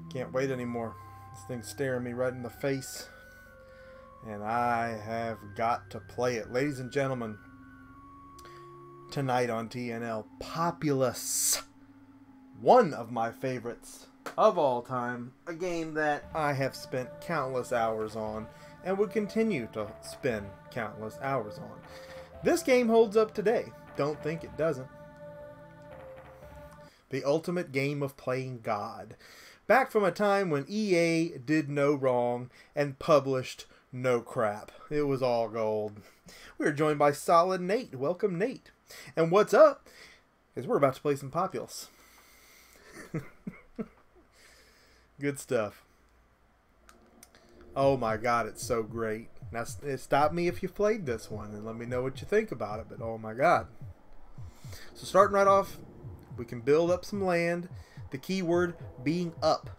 Can't wait anymore. This thing's staring me right in the face. And I have got to play it. Ladies and gentlemen, tonight on TNL, Populous. One of my favorites of all time. A game that I have spent countless hours on and would continue to spend countless hours on. This game holds up today. Don't think it doesn't. The ultimate game of playing God. Back from a time when EA did no wrong and published no crap. It was all gold. We're joined by Solid Nate. Welcome, Nate. And what's up is we're about to play some Populous. Good stuff. Oh my god, it's so great. Now, stop me if you've played this one and let me know what you think about it. But oh my god. So starting right off, we can build up some land. The key word being up.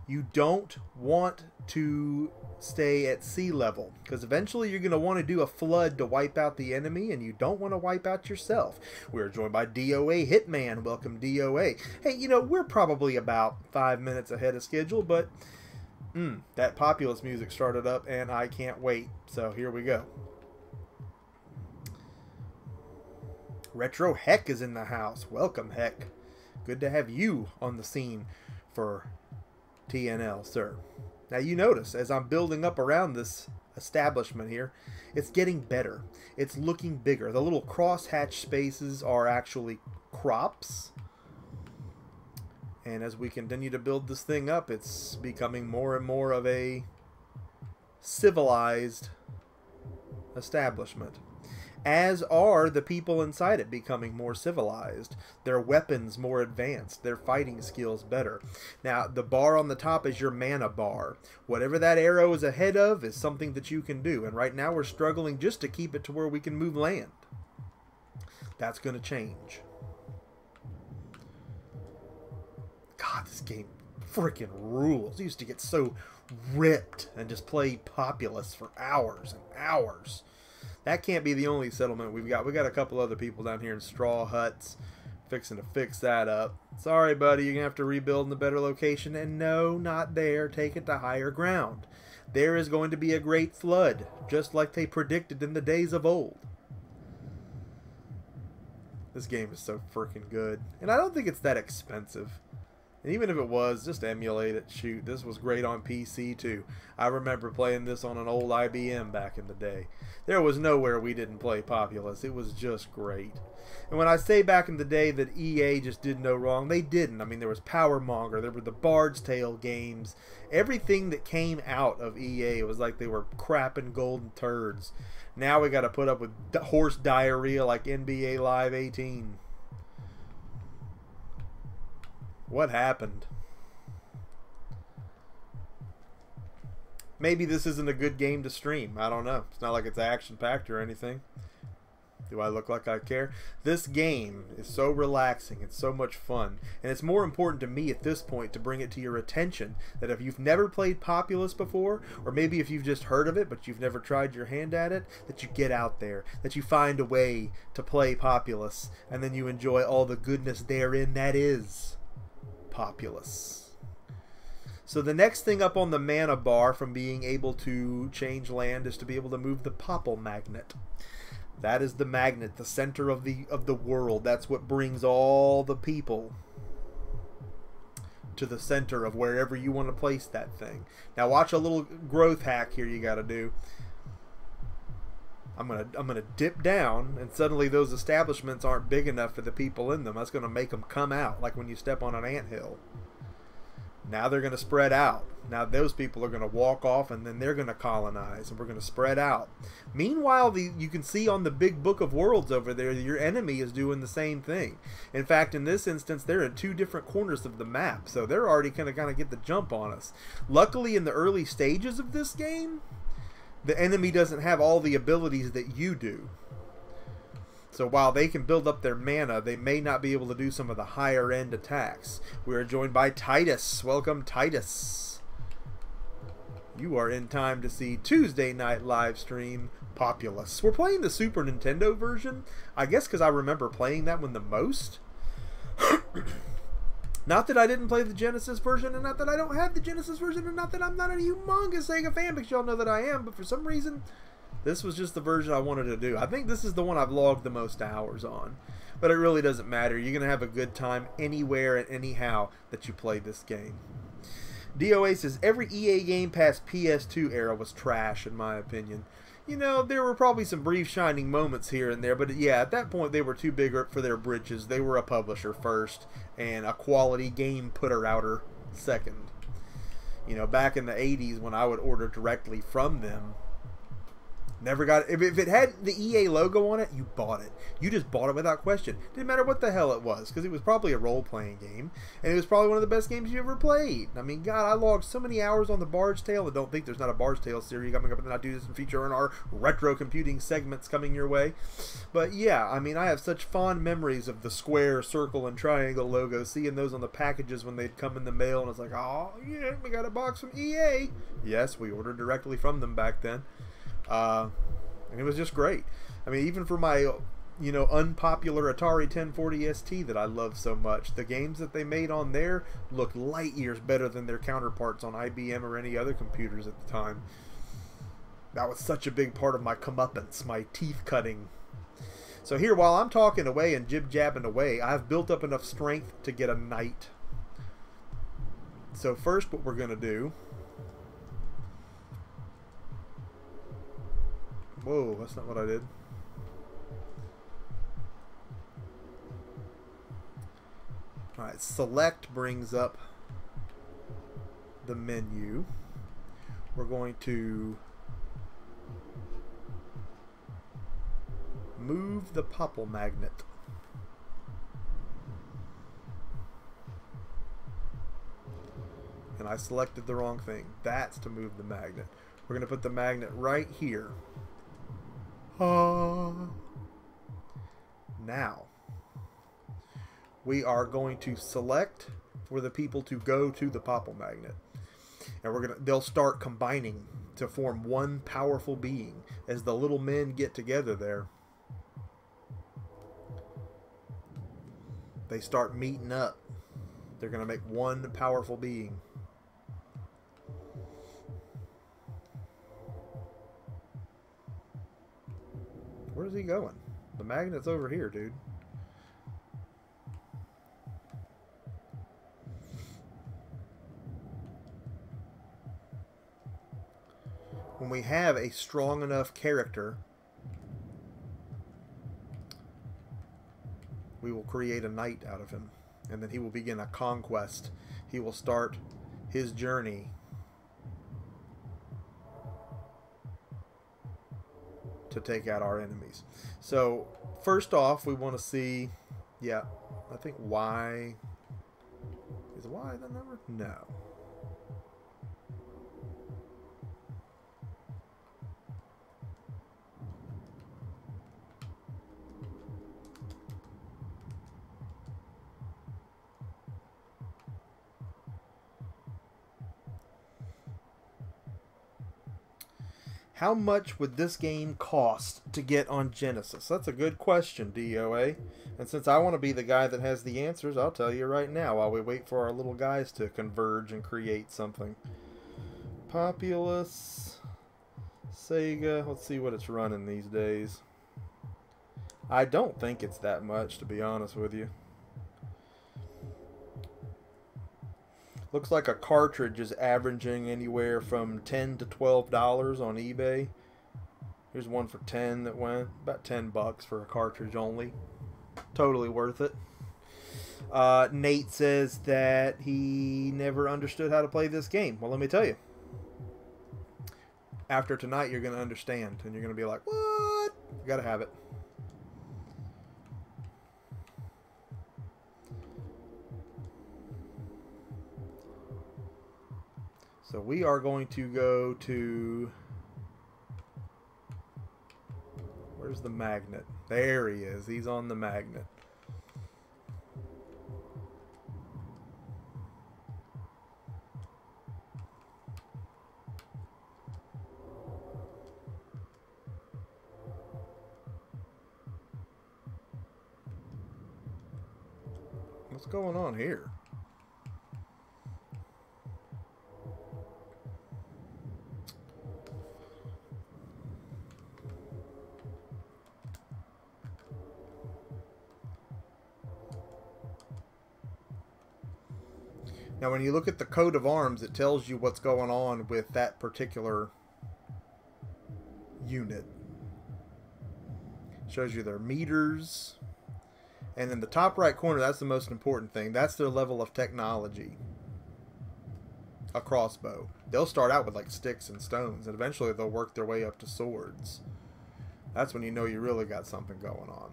You don't want to stay at sea level, because eventually you're going to want to do a flood to wipe out the enemy, and you don't want to wipe out yourself. We're joined by DOA Hitman. Welcome, DOA. Hey, you know, we're probably about 5 minutes ahead of schedule, but that Populous music started up, and I can't wait. So here we go. Retro Heck is in the house. Welcome, Heck. Good to have you on the scene for TNL, sir. Now you notice, as I'm building up around this establishment here, it's getting better. It's looking bigger. The little crosshatch spaces are actually crops. And as we continue to build this thing up, it's becoming more and more of a civilized establishment. As are the people inside it becoming more civilized. Their weapons more advanced. Their fighting skills better. Now, the bar on the top is your mana bar. Whatever that arrow is ahead of is something that you can do. And right now we're struggling just to keep it to where we can move land. That's going to change. God, this game freaking rules. I used to get so ripped and just play Populous for hours and hours. That can't be the only settlement we've got. We got a couple other people down here in straw huts fixing to fix that up. Sorry, buddy, you're going to have to rebuild in a better location. And no, not there. Take it to higher ground. There is going to be a great flood, just like they predicted in the days of old. This game is so freaking good. And I don't think it's that expensive. And even if it was, just emulate it. Shoot, this was great on PC too. I remember playing this on an old IBM back in the day. There was nowhere we didn't play Populous. It was just great. And when I say back in the day that EA just did no wrong, they didn't. I mean, there was Power Monger, there were the Bard's Tale games. Everything that came out of EA was like they were crapping golden turds. Now we got to put up with horse diarrhea like NBA Live 18. What happened? Maybe this isn't a good game to stream. I don't know. It's not like it's action-packed or anything. Do I look like I care? This game is so relaxing. It's so much fun. And it's more important to me at this point to bring it to your attention that if you've never played Populous before, or maybe if you've just heard of it but you've never tried your hand at it, that you get out there, that you find a way to play Populous, and then you enjoy all the goodness therein that is Populous. So the next thing up on the mana bar from being able to change land is to be able to move the Popple magnet. That is the magnet, the center of the world. That's what brings all the people to the center of wherever you want to place that thing. Now watch a little growth hack here you got to do. I'm gonna dip down, and suddenly those establishments aren't big enough for the people in them. That's gonna make them come out, like when you step on an anthill. Now they're gonna spread out. Now those people are gonna walk off, and then they're gonna colonize, and we're gonna spread out. Meanwhile, you can see on the big book of worlds over there, your enemy is doing the same thing. In fact, in this instance, they're in two different corners of the map, so they're already gonna kind of get the jump on us. Luckily, in the early stages of this game, the enemy doesn't have all the abilities that you do. So while they can build up their mana, they may not be able to do some of the higher end attacks. We are joined by Titus. Welcome, Titus. You are in time to see Tuesday night live stream Populous. We're playing the Super Nintendo version. I guess because I remember playing that one the most. Not that I didn't play the Genesis version, and not that I don't have the Genesis version, and not that I'm not a humongous Sega fan, because y'all know that I am, but for some reason, this was just the version I wanted to do. I think this is the one I've logged the most hours on. But it really doesn't matter. You're going to have a good time anywhere and anyhow that you play this game. DOA says, every EA game past PS2 era was trash, in my opinion. You know, there were probably some brief shining moments here and there, but yeah, at that point they were too big for their britches. They were a publisher first, and a quality game putter-outer second. You know, back in the 80s when I would order directly from them, never got it. If it had the EA logo on it, you bought it. You just bought it without question. Didn't matter what the hell it was, because it was probably a role-playing game, and it was probably one of the best games you ever played. I mean, God, I logged so many hours on the Bard's Tale. I don't think there's not a Bard's Tale series coming up, and then I do this in feature in our retro computing segments coming your way. But yeah, I mean, I have such fond memories of the square, circle, and triangle logos, seeing those on the packages when they'd come in the mail, and it's like, oh yeah, we got a box from EA. Yes, we ordered directly from them back then. And it was just great. I mean, even for my, you know, unpopular Atari 1040 ST that I love so much, the games that they made on there looked light years better than their counterparts on IBM or any other computers at the time. That was such a big part of my comeuppance, my teeth cutting. So here, while I'm talking away and jib-jabbing away, I've built up enough strength to get a knight. So first, what we're going to do... Whoa, that's not what I did. Alright, select brings up the menu. We're going to move the Popple magnet. And I selected the wrong thing. That's to move the magnet. We're going to put the magnet right here. Now, we are going to select for the people to go to the Popple magnet, and they'll start combining to form one powerful being as the little men get together there. They start meeting up. They're going to make one powerful being. Where's he going? The magnet's over here, dude. When we have a strong enough character, we will create a knight out of him. And then he will begin a conquest. He will start his journey to take out our enemies. So first off, we want to see, yeah, I think Y, is Y the number? No. How much would this game cost to get on Genesis? That's a good question, DOA. And since I want to be the guy that has the answers, I'll tell you right now while we wait for our little guys to converge and create something. Populous, Sega, let's see what it's running these days. I don't think it's that much, to be honest with you. Looks like a cartridge is averaging anywhere from $10 to $12 on eBay. Here's one for 10 that went about $10 for a cartridge only. Totally worth it. Nate says that he never understood how to play this game. Well, let me tell you. After tonight, you're going to understand, and you're going to be like, "What? You got to have it." So we are going to go to, where's the magnet? There he is. He's on the magnet. What's going on here? Now, when you look at the coat of arms, it tells you what's going on with that particular unit. Shows you their meters. And in the top right corner, that's the most important thing. That's their level of technology. A crossbow. They'll start out with like sticks and stones, and eventually they'll work their way up to swords. That's when you know you really got something going on.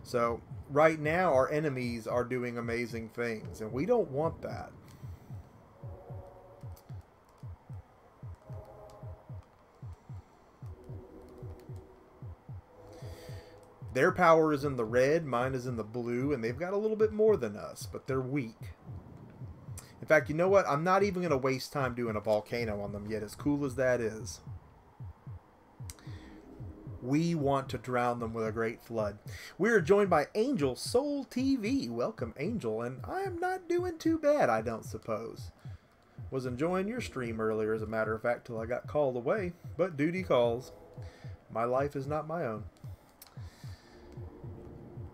So, right now, our enemies are doing amazing things, and we don't want that. Their power is in the red, mine is in the blue, and they've got a little bit more than us, but they're weak. In fact, you know what? I'm not even going to waste time doing a volcano on them yet, as cool as that is. We want to drown them with a great flood. We are joined by Angel Soul TV. Welcome, Angel, and I am not doing too bad, I don't suppose. Was enjoying your stream earlier, as a matter of fact, till I got called away, but duty calls. My life is not my own.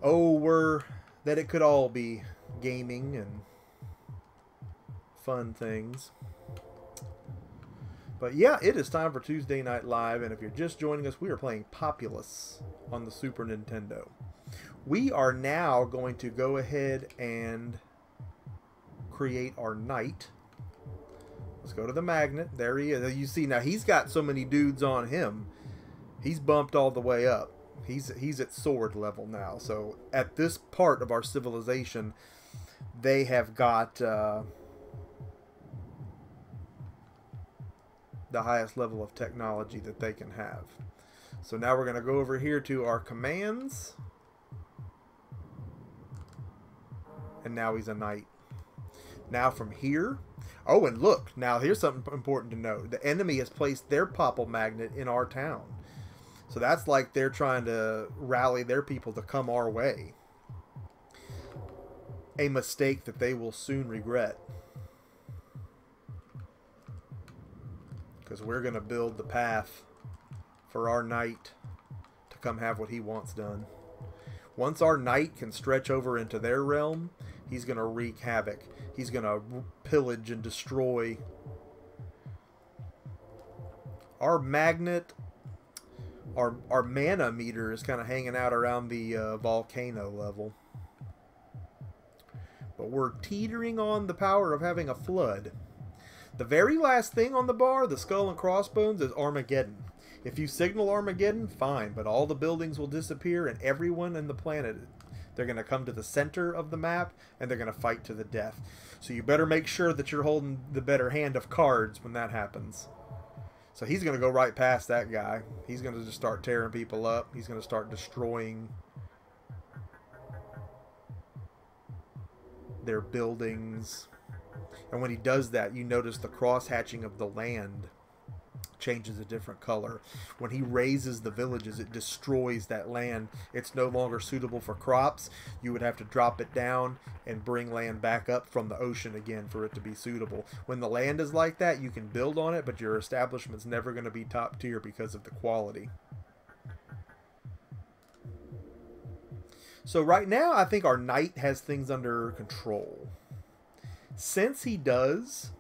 Oh, that it could all be gaming and fun things. But yeah, it is time for Tuesday Night Live, and if you're just joining us, we are playing Populous on the Super Nintendo. We are now going to go ahead and create our knight. Let's go to the magnet. There he is. You see, now he's got so many dudes on him. He's bumped all the way up. He's at sword level now. So at this part of our civilization, they have got the highest level of technology that they can have. So now we're going to go over here to our commands. And now he's a knight. Now from here... Oh, and look, now here's something important to know. The enemy has placed their popple magnet in our town. So that's like they're trying to rally their people to come our way. A mistake that they will soon regret. Because we're going to build the path for our knight to come have what he wants done. Once our knight can stretch over into their realm, he's going to wreak havoc. He's going to pillage and destroy. Our magnet... Our mana meter is kind of hanging out around the volcano level. But we're teetering on the power of having a flood. The very last thing on the bar, the skull and crossbones, is Armageddon. If you signal Armageddon, fine, but all the buildings will disappear and everyone in the planet, they're going to come to the center of the map and they're going to fight to the death. So you better make sure that you're holding the better hand of cards when that happens. So he's going to go right past that guy. He's going to just start tearing people up. He's going to start destroying their buildings. And when he does that, you notice the cross-hatching of the land changes a different color. When he raises the villages, it destroys that land. It's no longer suitable for crops. You would have to drop it down and bring land back up from the ocean again for it to be suitable. When the land is like that, you can build on it, but your establishment's never going to be top tier because of the quality. So right now, I think our knight has things under control. Since he does,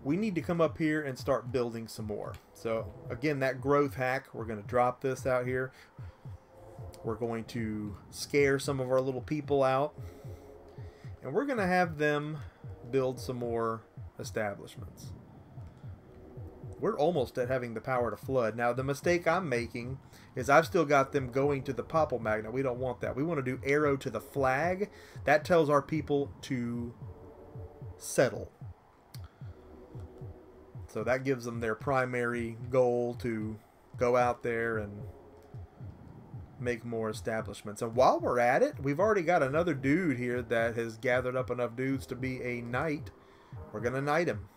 we need to come up here and start building some more. So again, that growth hack, we're going to drop this out here. We're going to scare some of our little people out. And we're going to have them build some more establishments. We're almost at having the power to flood. Now, the mistake I'm making is I've still got them going to the popple magnet. We don't want that. We want to do arrow to the flag. That tells our people to settle. So that gives them their primary goal to go out there and make more establishments. And while we're at it, we've already got another dude here that has gathered up enough dudes to be a knight. We're going to knight him.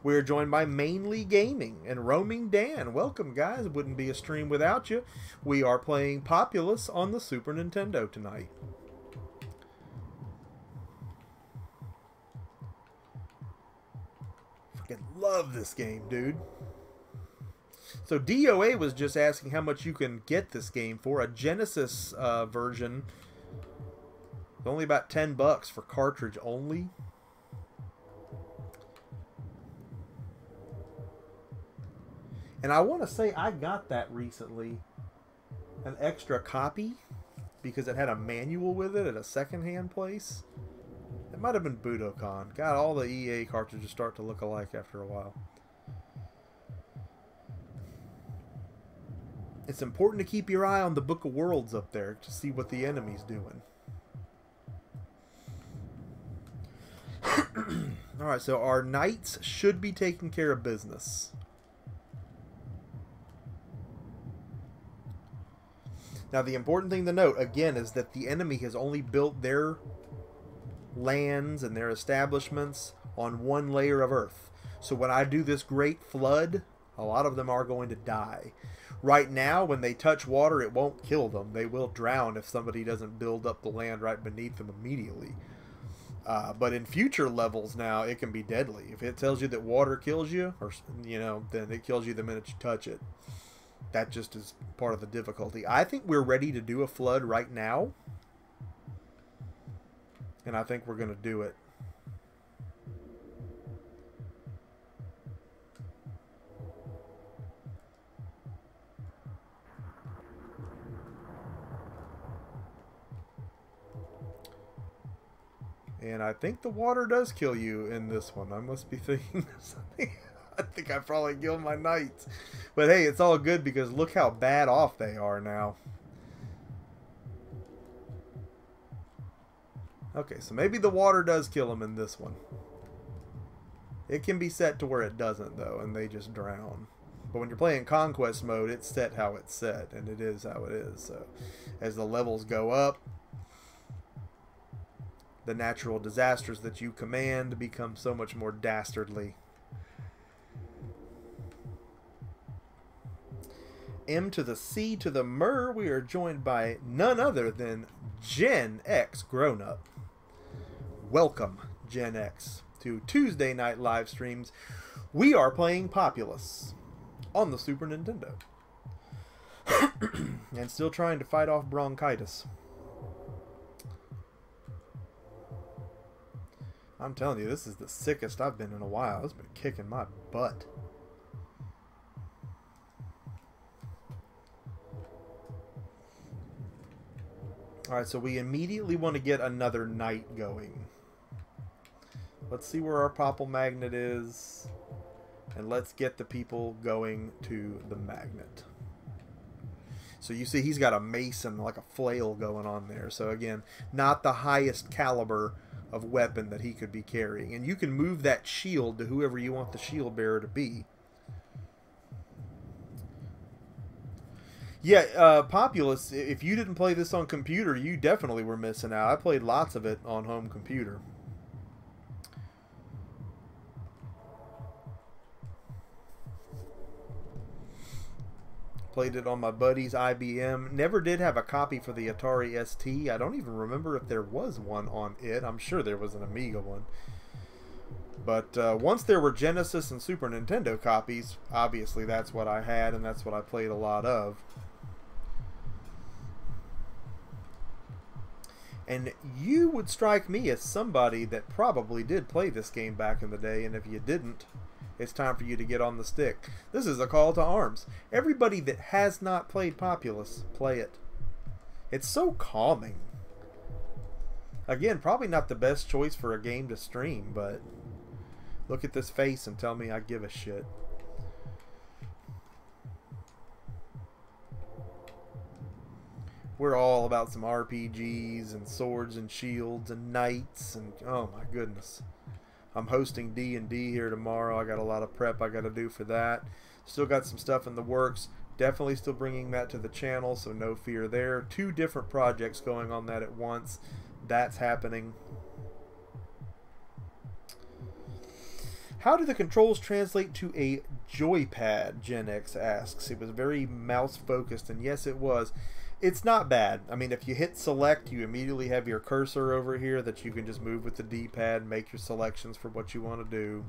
We are joined by Mainly Gaming and Roaming Dan. Welcome, guys. It wouldn't be a stream without you. We are playing Populous on the Super Nintendo tonight. Freaking love this game, dude. So DOA was just asking how much you can get this game for. A Genesis version, only about $10 for cartridge only. And I want to say I got that recently, an extra copy, because it had a manual with it at a secondhand place. It might have been Budokan. God, all the EA cartridges start to look alike after a while. It's important to keep your eye on the Book of Worlds up there to see what the enemy's doing. Alright, so our knights should be taking care of business. Now, the important thing to note, again, is that the enemy has only built their lands and their establishments on one layer of earth. So when I do this great flood, a lot of them are going to die. Right now, when they touch water, it won't kill them. They will drown if somebody doesn't build up the land right beneath them immediately. But in future levels now, it can be deadly. If it tells you that water kills you, or then it kills you the minute you touch it. That just is part of the difficulty. I think we're ready to do a flood right now. And I think we're going to do it. And I think the water does kill you in this one. I must be thinking something. I think I probably killed my knights. But hey, it's all good because look how bad off they are now. Okay, so maybe the water does kill them in this one. It can be set to where it doesn't, though, and they just drown. But when you're playing Conquest mode, it's set how it's set, and it is how it is. So as the levels go up, the natural disasters that you command become so much more dastardly. M to the C to the Mur, we are joined by none other than Gen X Grown Up. Welcome, Gen X, to Tuesday night live streams. We are playing Populous on the Super Nintendo. And still trying to fight off bronchitis. I'm telling you, this is the sickest I've been in a while. It's been kicking my butt. Alright, so we immediately want to get another knight going. Let's see where our Popple Magnet is. And let's get the people going to the magnet. So you see he's got a mace and like a flail going on there. So again, not the highest caliber of weapon that he could be carrying. And you can move that shield to whoever you want the shield bearer to be. Yeah, Populous, if you didn't play this on computer, you definitely were missing out. I played lots of it on home computer. Played it on my buddy's IBM. Never did have a copy for the Atari ST. I don't even remember if there was one on it. I'm sure there was an Amiga one. But once there were Genesis and Super Nintendo copies, obviously that's what I had and that's what I played a lot of. And you would strike me as somebody that probably did play this game back in the day, and if you didn't, it's time for you to get on the stick. This is a call to arms. Everybody that has not played Populous, play it. It's so calming. Again, probably not the best choice for a game to stream, but look at this face and tell me I give a shit. We're all about some RPGs and swords and shields and knights and oh my goodness. I'm hosting D&D here tomorrow. I got a lot of prep I got to do for that. Still got some stuff in the works. Definitely still bringing that to the channel, so no fear there. 2 different projects going on that at once. That's happening. How do the controls translate to a joypad? Gen X asks. It was very mouse focused, and yes, it was. It's not bad. I mean, if you hit select, you immediately have your cursor over here that you can just move with the D-pad and make your selections for what you want to do.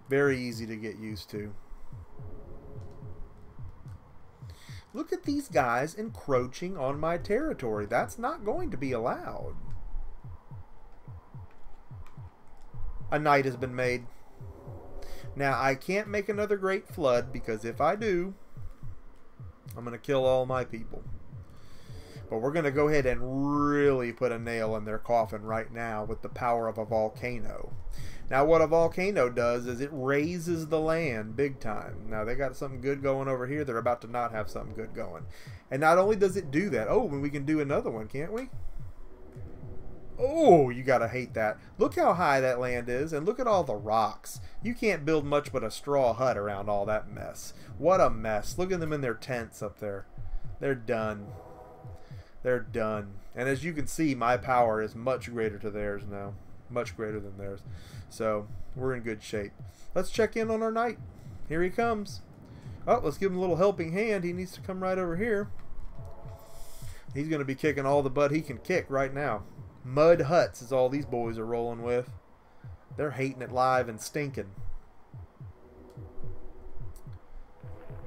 Very easy to get used to. Look at these guys encroaching on my territory. That's not going to be allowed. A knight has been made. Now, I can't make another great flood, because if I do, I'm going to kill all my people. But we're going to go ahead and really put a nail in their coffin right now with the power of a volcano. Now, what a volcano does is it raises the land big time. Now, they got something good going over here. They're about to not have something good going. And not only does it do that, oh, we can do another one, can't we? Oh, you gotta hate that. Look how high that land is, and look at all the rocks. You can't build much but a straw hut around all that mess. What a mess. Look at them in their tents up there. They're done. They're done. And as you can see, my power is much greater to theirs now. Much greater than theirs. So, we're in good shape. Let's check in on our knight. Here he comes. Oh, let's give him a little helping hand. He needs to come right over here. He's going to be kicking all the butt he can kick right now. Mud huts is all these boys are rolling with. They're hating it live and stinking.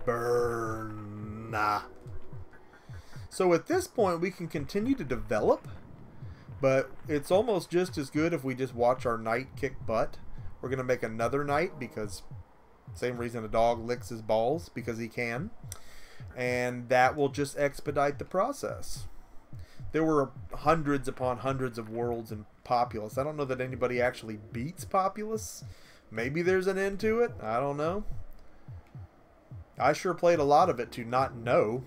Burn. Nah. So at this point we can continue to develop, but it's almost just as good if we just watch our knight kick butt. We're going to make another knight because same reason a dog licks his balls, because he can. And that will just expedite the process. There were hundreds upon hundreds of worlds in Populous. I don't know that anybody actually beats Populous. Maybe there's an end to it. I don't know. I sure played a lot of it to not know.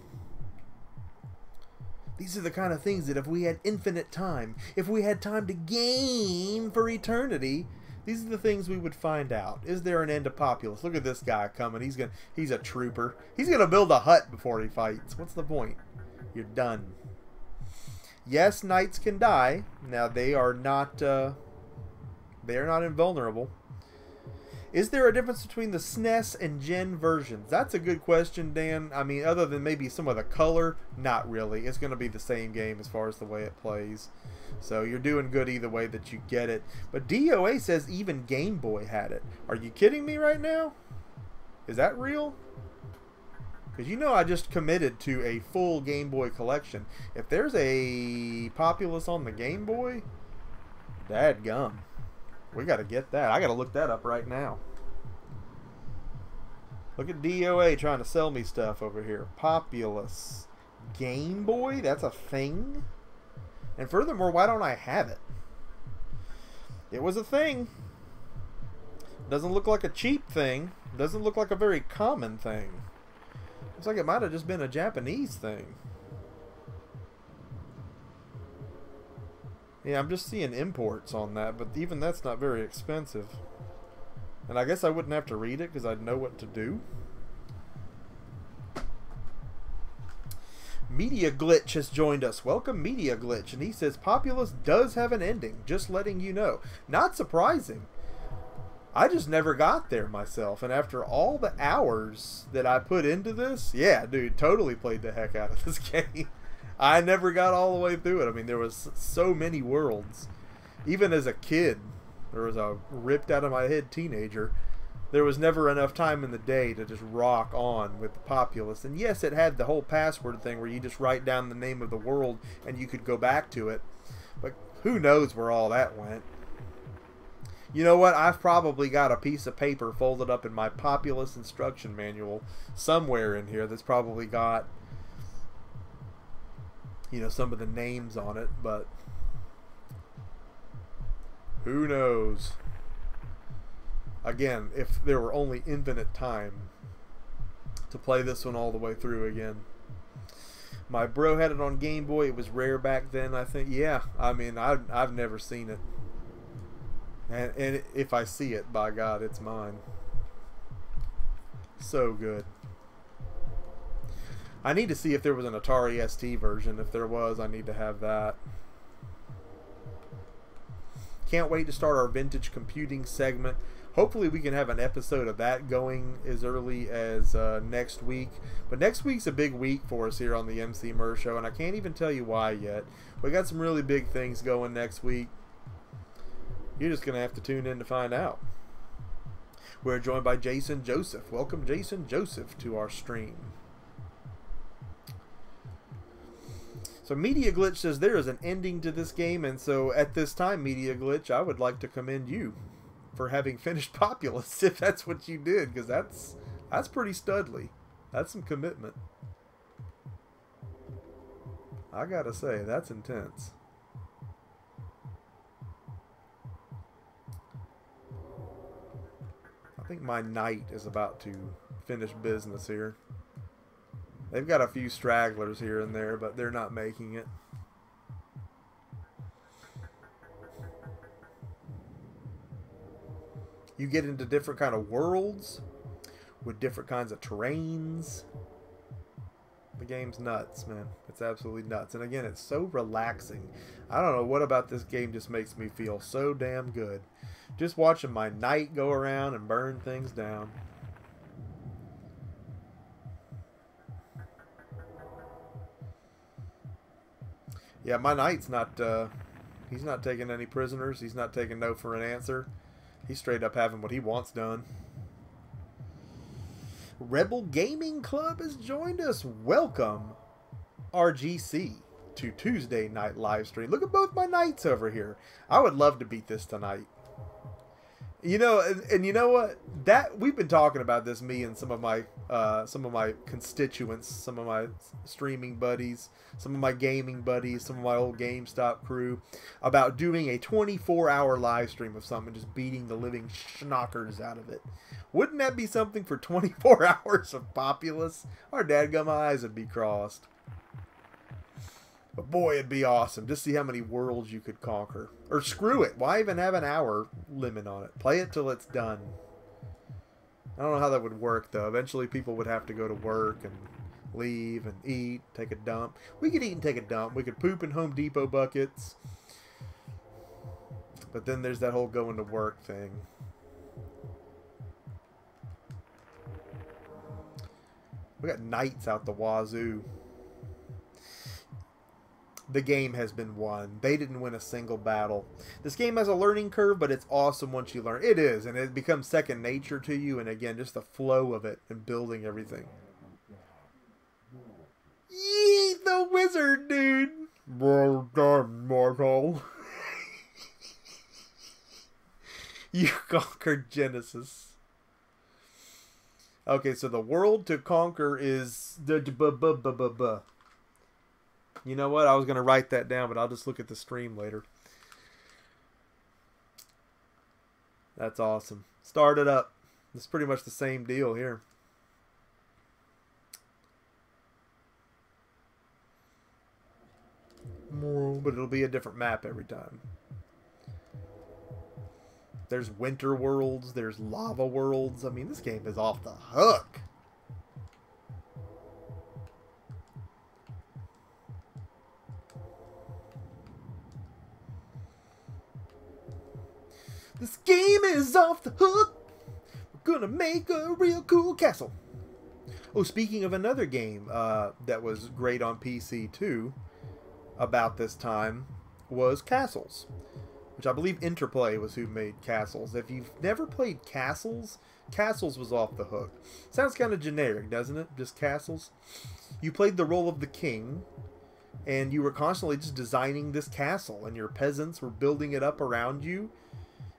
These are the kind of things that if we had infinite time, if we had time to game for eternity, these are the things we would find out. Is there an end to Populous? Look at this guy coming. He's a trooper. He's gonna build a hut before he fights. What's the point? You're done. Yes, knights can die. Now they are not invulnerable. Is there a difference between the SNES and Gen versions? That's a good question, Dan. I mean, other than maybe some of the color, not really. It's going to be the same game as far as the way it plays. So you're doing good either way that you get it. But DOA says even Game Boy had it. Are you kidding me right now? Is that real? Because you know I just committed to a full Game Boy collection. If there's a Populous on the Game Boy, dadgum. We got to get that. I got to look that up right now. Look at DOA trying to sell me stuff over here. Populous. Game Boy? That's a thing? And furthermore, why don't I have it? It was a thing. Doesn't look like a cheap thing. Doesn't look like a very common thing. Looks like it might have just been a Japanese thing. Yeah, I'm just seeing imports on that, but even that's not very expensive. And I guess I wouldn't have to read it because I'd know what to do. Media Glitch has joined us. Welcome, Media Glitch. And he says, Populous does have an ending, just letting you know. Not surprising. I just never got there myself. And after all the hours that I put into this, yeah, dude, totally played the heck out of this game. I never got all the way through it. I mean, there was so many worlds. Even as a kid, there was a ripped out of my head teenager. There was never enough time in the day to just rock on with the Populous. And yes, it had the whole password thing where you just write down the name of the world and you could go back to it. But who knows where all that went. You know what? I've probably got a piece of paper folded up in my Populous instruction manual somewhere in here that's probably got, you know, some of the names on it, but who knows? Again, if there were only infinite time to play this one all the way through again. My bro had it on Game Boy. It was rare back then, I think. Yeah, I mean, I've never seen it. And if I see it, by God, it's mine. So good. I need to see if there was an Atari ST version. If there was, I need to have that. Can't wait to start our vintage computing segment. Hopefully we can have an episode of that going as early as next week. But next week's a big week for us here on the Emceemur show, and I can't even tell you why yet. We got some really big things going next week. You're just going to have to tune in to find out. We're joined by Jason Joseph. Welcome, Jason Joseph, to our stream. So Media Glitch says there is an ending to this game, and so at this time, Media Glitch, I would like to commend you for having finished Populous, if that's what you did, because that's pretty studly. That's some commitment. I gotta say, that's intense. I think my knight is about to finish business here. They've got a few stragglers here and there, but they're not making it. You get into different kind of worlds with different kinds of terrains. The game's nuts, man. It's absolutely nuts. And again, it's so relaxing. I don't know what about this game just makes me feel so damn good. Just watching my knight go around and burn things down. Yeah, my knight's not, he's not taking any prisoners. He's not taking no for an answer. He's straight up having what he wants done. Rebel Gaming Club has joined us. Welcome, RGC, to Tuesday night live stream. Look at both my knights over here. I would love to beat this tonight. You know, and you know what? That we've been talking about this, me and some of my constituents, some of my streaming buddies, some of my gaming buddies, some of my old GameStop crew, about doing a 24-hour live stream of something, just beating the living schnockers out of it. Wouldn't that be something for 24 hours of Populous? Our dadgum eyes would be crossed. But boy, it'd be awesome. Just see how many worlds you could conquer. Or screw it. Why even have an hour limit on it? Play it till it's done. I don't know how that would work, though. Eventually people would have to go to work and leave and eat, take a dump. We could eat and take a dump. We could poop in Home Depot buckets. But then there's that whole going to work thing. We got knights out the wazoo. The game has been won. They didn't win a single battle. This game has a learning curve, but it's awesome once you learn. It is, and it becomes second nature to you, and again, just the flow of it and building everything. Yeet, the wizard, dude! Well done, mortal. You conquered Genesis. Okay, so the world to conquer is the You know what? I was going to write that down, but I'll just look at the stream later. That's awesome. Start it up. It's pretty much the same deal here. But it'll be a different map every time. There's winter worlds. There's lava worlds. I mean, this game is off the hook. This game is off the hook. We're gonna make a real cool castle. Oh, speaking of another game that was great on PC too, about this time, was Castles, which I believe Interplay was who made Castles. If you've never played Castles, Castles was off the hook. Sounds kind of generic, doesn't it? Just Castles. You played the role of the king, and you were constantly just designing this castle, and your peasants were building it up around you.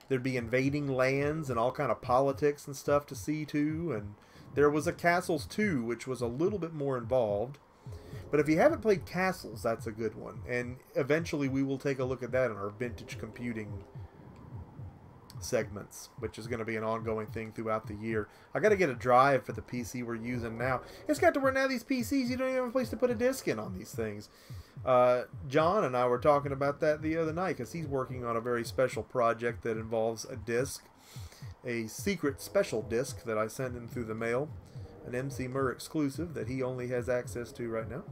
There'd be invading lands and all kind of politics and stuff to see to, and there was a Castles 2, which was a little bit more involved. But if you haven't played Castles, that's a good one. And eventually we will take a look at that in our vintage computing segments, which is going to be an ongoing thing throughout the year. I got to get a drive for the PC we're using now. It's got to where now these PCs, you don't even have a place to put a disc in on these things. John and I were talking about that the other night because he's working on a very special project that involves a disc, a secret special disc that I send him through the mail, an Emceemur exclusive that he only has access to right now.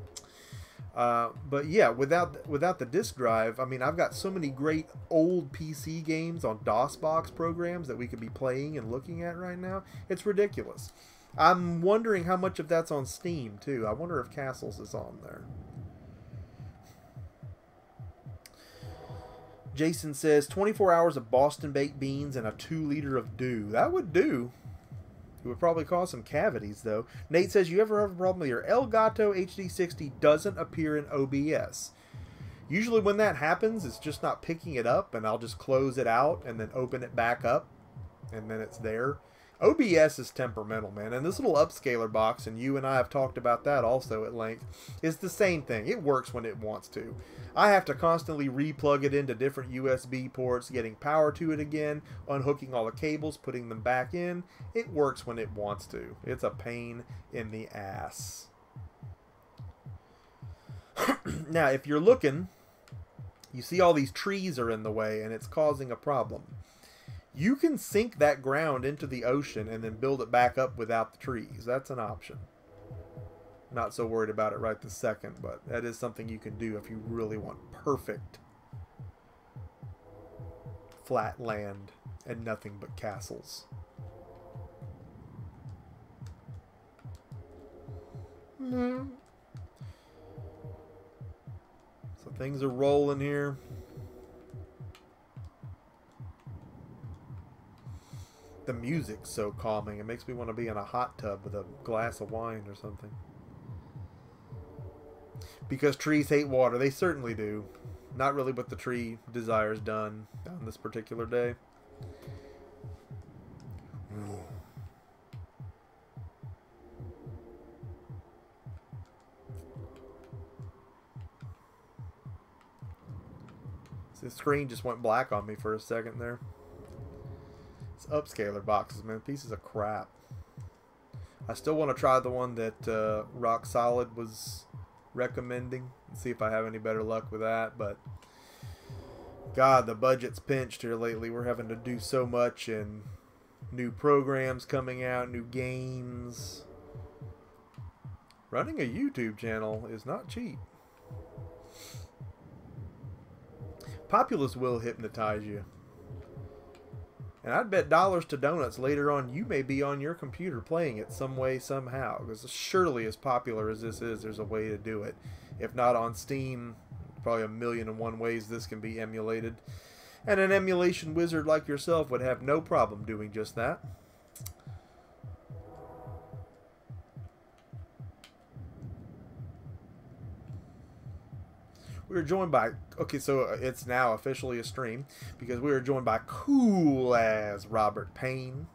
But yeah, without the disk drive, I mean, I've got so many great old PC games on DOSBox programs that we could be playing and looking at right now. It's ridiculous. I'm wondering how much of that's on Steam too. I wonder if Castles is on there. Jason says 24 hours of Boston baked beans and a 2-liter of dew. That would do. It would probably cause some cavities, though. Nate says, you ever have a problem with your Elgato HD60 doesn't appear in OBS? Usually when that happens, it's just not picking it up, and I'll just close it out and then open it back up. and then it's there. OBS is temperamental, man, and this little upscaler box, and you and I have talked about that also at length, is the same thing. It works when it wants to. I have to constantly replug it into different USB ports, getting power to it again, unhooking all the cables, putting them back in. It works when it wants to. It's a pain in the ass. Now, if you're looking, you see all these trees are in the way, and it's causing a problem. You can sink that ground into the ocean and then build it back up without the trees. That's an option. Not so worried about it right this second, but that is something you can do if you really want perfect flat land and nothing but castles. So things are rolling here. The music's so calming. It makes me want to be in a hot tub with a glass of wine or something. Because trees hate water. They certainly do. Not really what the tree desires done on this particular day. So the screen just went black on me for a second there. Upscaler boxes, man, pieces of crap. I still want to try the one that Rock Solid was recommending and see if I have any better luck with that, but God, the budget's pinched here lately. We're having to do so much, and new programs coming out, new games. Running a YouTube channel is not cheap. Populous will hypnotize you. And I'd bet dollars to donuts later on you may be on your computer playing it some way, somehow. Because surely as popular as this is, there's a way to do it. If not on Steam, probably 1,000,001 ways this can be emulated. And an emulation wizard like yourself would have no problem doing just that. We were joined by, okay, so it's now officially a stream, because we were joined by cool as Robert Payne.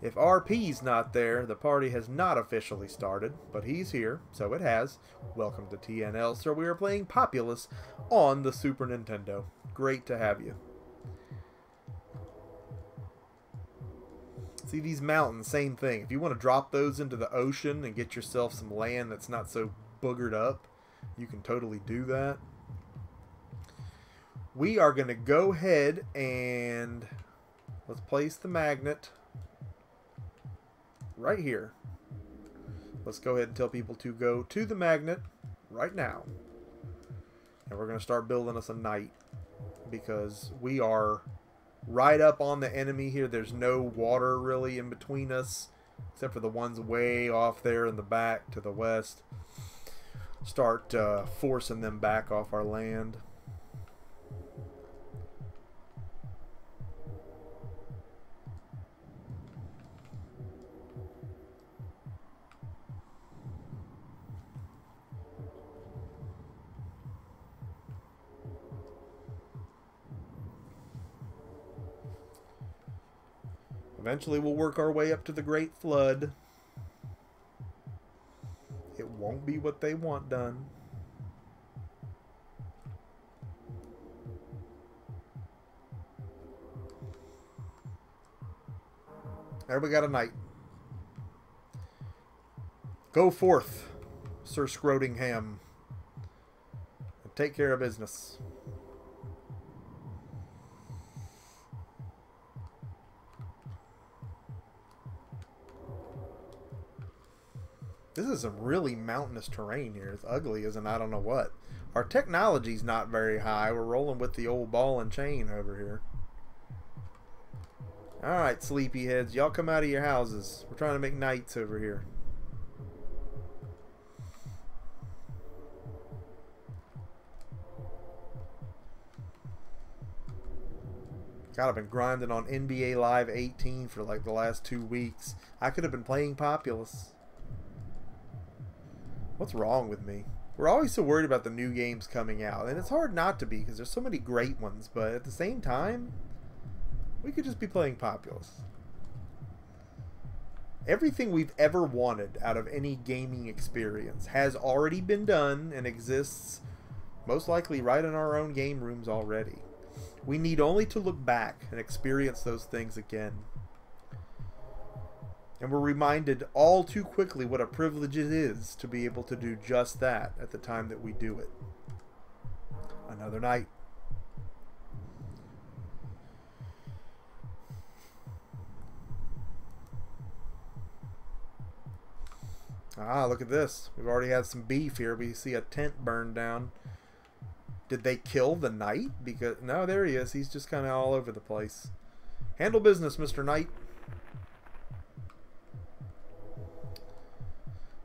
If RP's not there, the party has not officially started, but he's here, so it has. Welcome to TNL, sir. We are playing Populous on the Super Nintendo. Great to have you. See these mountains, same thing. If you want to drop those into the ocean and get yourself some land that's not so boogered up, you can totally do that. We are going to go ahead and let's place the magnet right here. Let's go ahead and tell people to go to the magnet right now. And we're going to start building us a knight, because we are right up on the enemy here. There's no water really in between us, except for the ones way off there in the back to the west. Start forcing them back off our land. Eventually we'll work our way up to the Great Flood. It won't be what they want done. There we got a knight. Go forth, Sir Scrotingham, and take care of business. This is some really mountainous terrain here. It's ugly as I don't know what. Our technology's not very high. We're rolling with the old ball and chain over here. Alright, sleepyheads. Y'all come out of your houses. We're trying to make knights over here. God, I've been grinding on NBA Live 18 for like the last 2 weeks. I could have been playing Populous. What's wrong with me? We're always so worried about the new games coming out, and it's hard not to be because there's so many great ones, but at the same time, We could just be playing Populous. Everything we've ever wanted out of any gaming experience has already been done and exists most likely right in our own game rooms already. We need only to look back and experience those things again. And we're reminded all too quickly what a privilege it is to be able to do just that at the time that we do it. Another night. Ah, look at this. We've already had some beef here. We see a tent burned down. Did they kill the knight? Because no, there he is. He's just kind of all over the place. Handle business, Mr. Knight.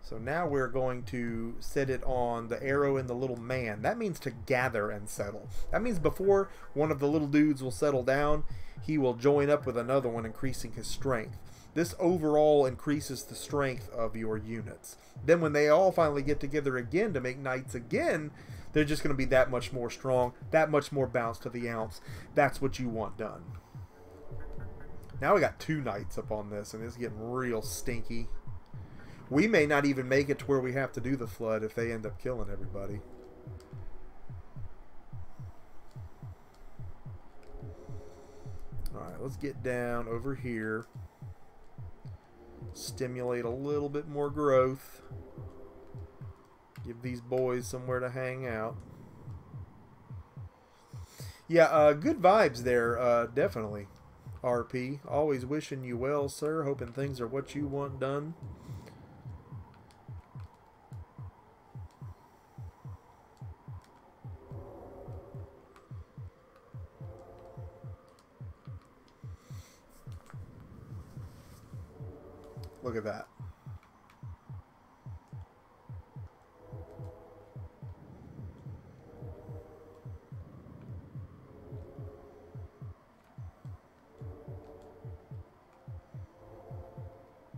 So now we're going to set it on the arrow and the little man. That means to gather and settle. That means before one of the little dudes will settle down, he will join up with another one, increasing his strength. This overall increases the strength of your units. Then when they all finally get together again to make knights again, they're just going to be that much more strong, that much more bounce to the ounce. That's what you want done. Now we got 2 knights up on this, and it's getting real stinky. We may not even make it to where we have to do the flood if they end up killing everybody. Alright, let's get down over here. Stimulate a little bit more growth. Give these boys somewhere to hang out. Yeah, good vibes there, definitely. RP. Always wishing you well, sir. Hoping things are what you want done. Look at that.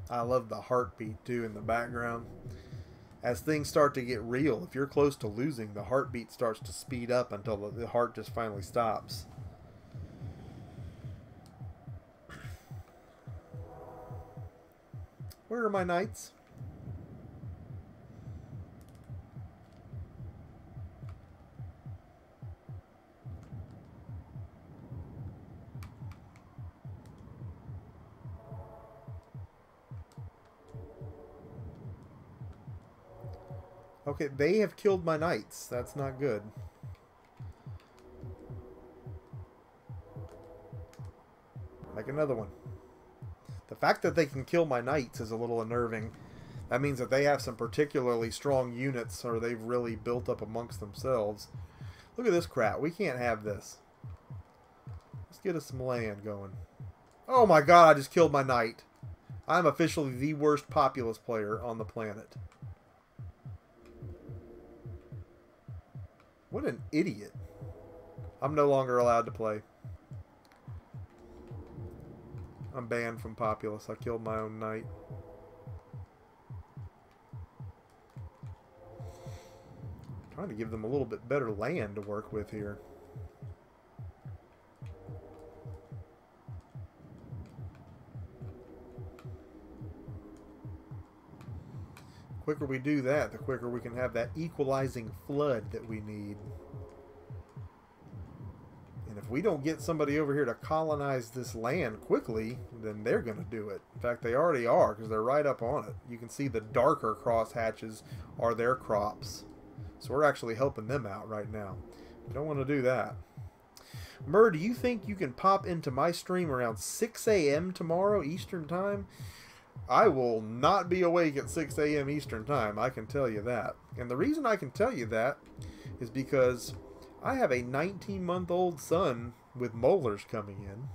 I love the heartbeat too in the background. As things start to get real, if you're close to losing, the heartbeat starts to speed up until the heart just finally stops. Where are my knights? Okay, they have killed my knights. That's not good. Make another one. The fact that they can kill my knights is a little unnerving. That means that they have some particularly strong units, or they've really built up amongst themselves. Look at this crap. We can't have this. Let's get us some land going. Oh my god, I just killed my knight. I'm officially the worst Populous player on the planet. What an idiot. I'm no longer allowed to play. I'm banned from Populous. I killed my own knight. Trying to give them a little bit better land to work with here. The quicker we do that, the quicker we can have that equalizing flood that we need. And if we don't get somebody over here to colonize this land quickly, then they're going to do it. In fact, they already are, because they're right up on it. You can see the darker cross hatches are their crops. So we're actually helping them out right now. We don't want to do that. Mur, do you think you can pop into my stream around 6 a.m. tomorrow Eastern Time? I will not be awake at 6 a.m. Eastern Time, I can tell you that. And the reason I can tell you that is because I have a 19-month-old son with molars coming in,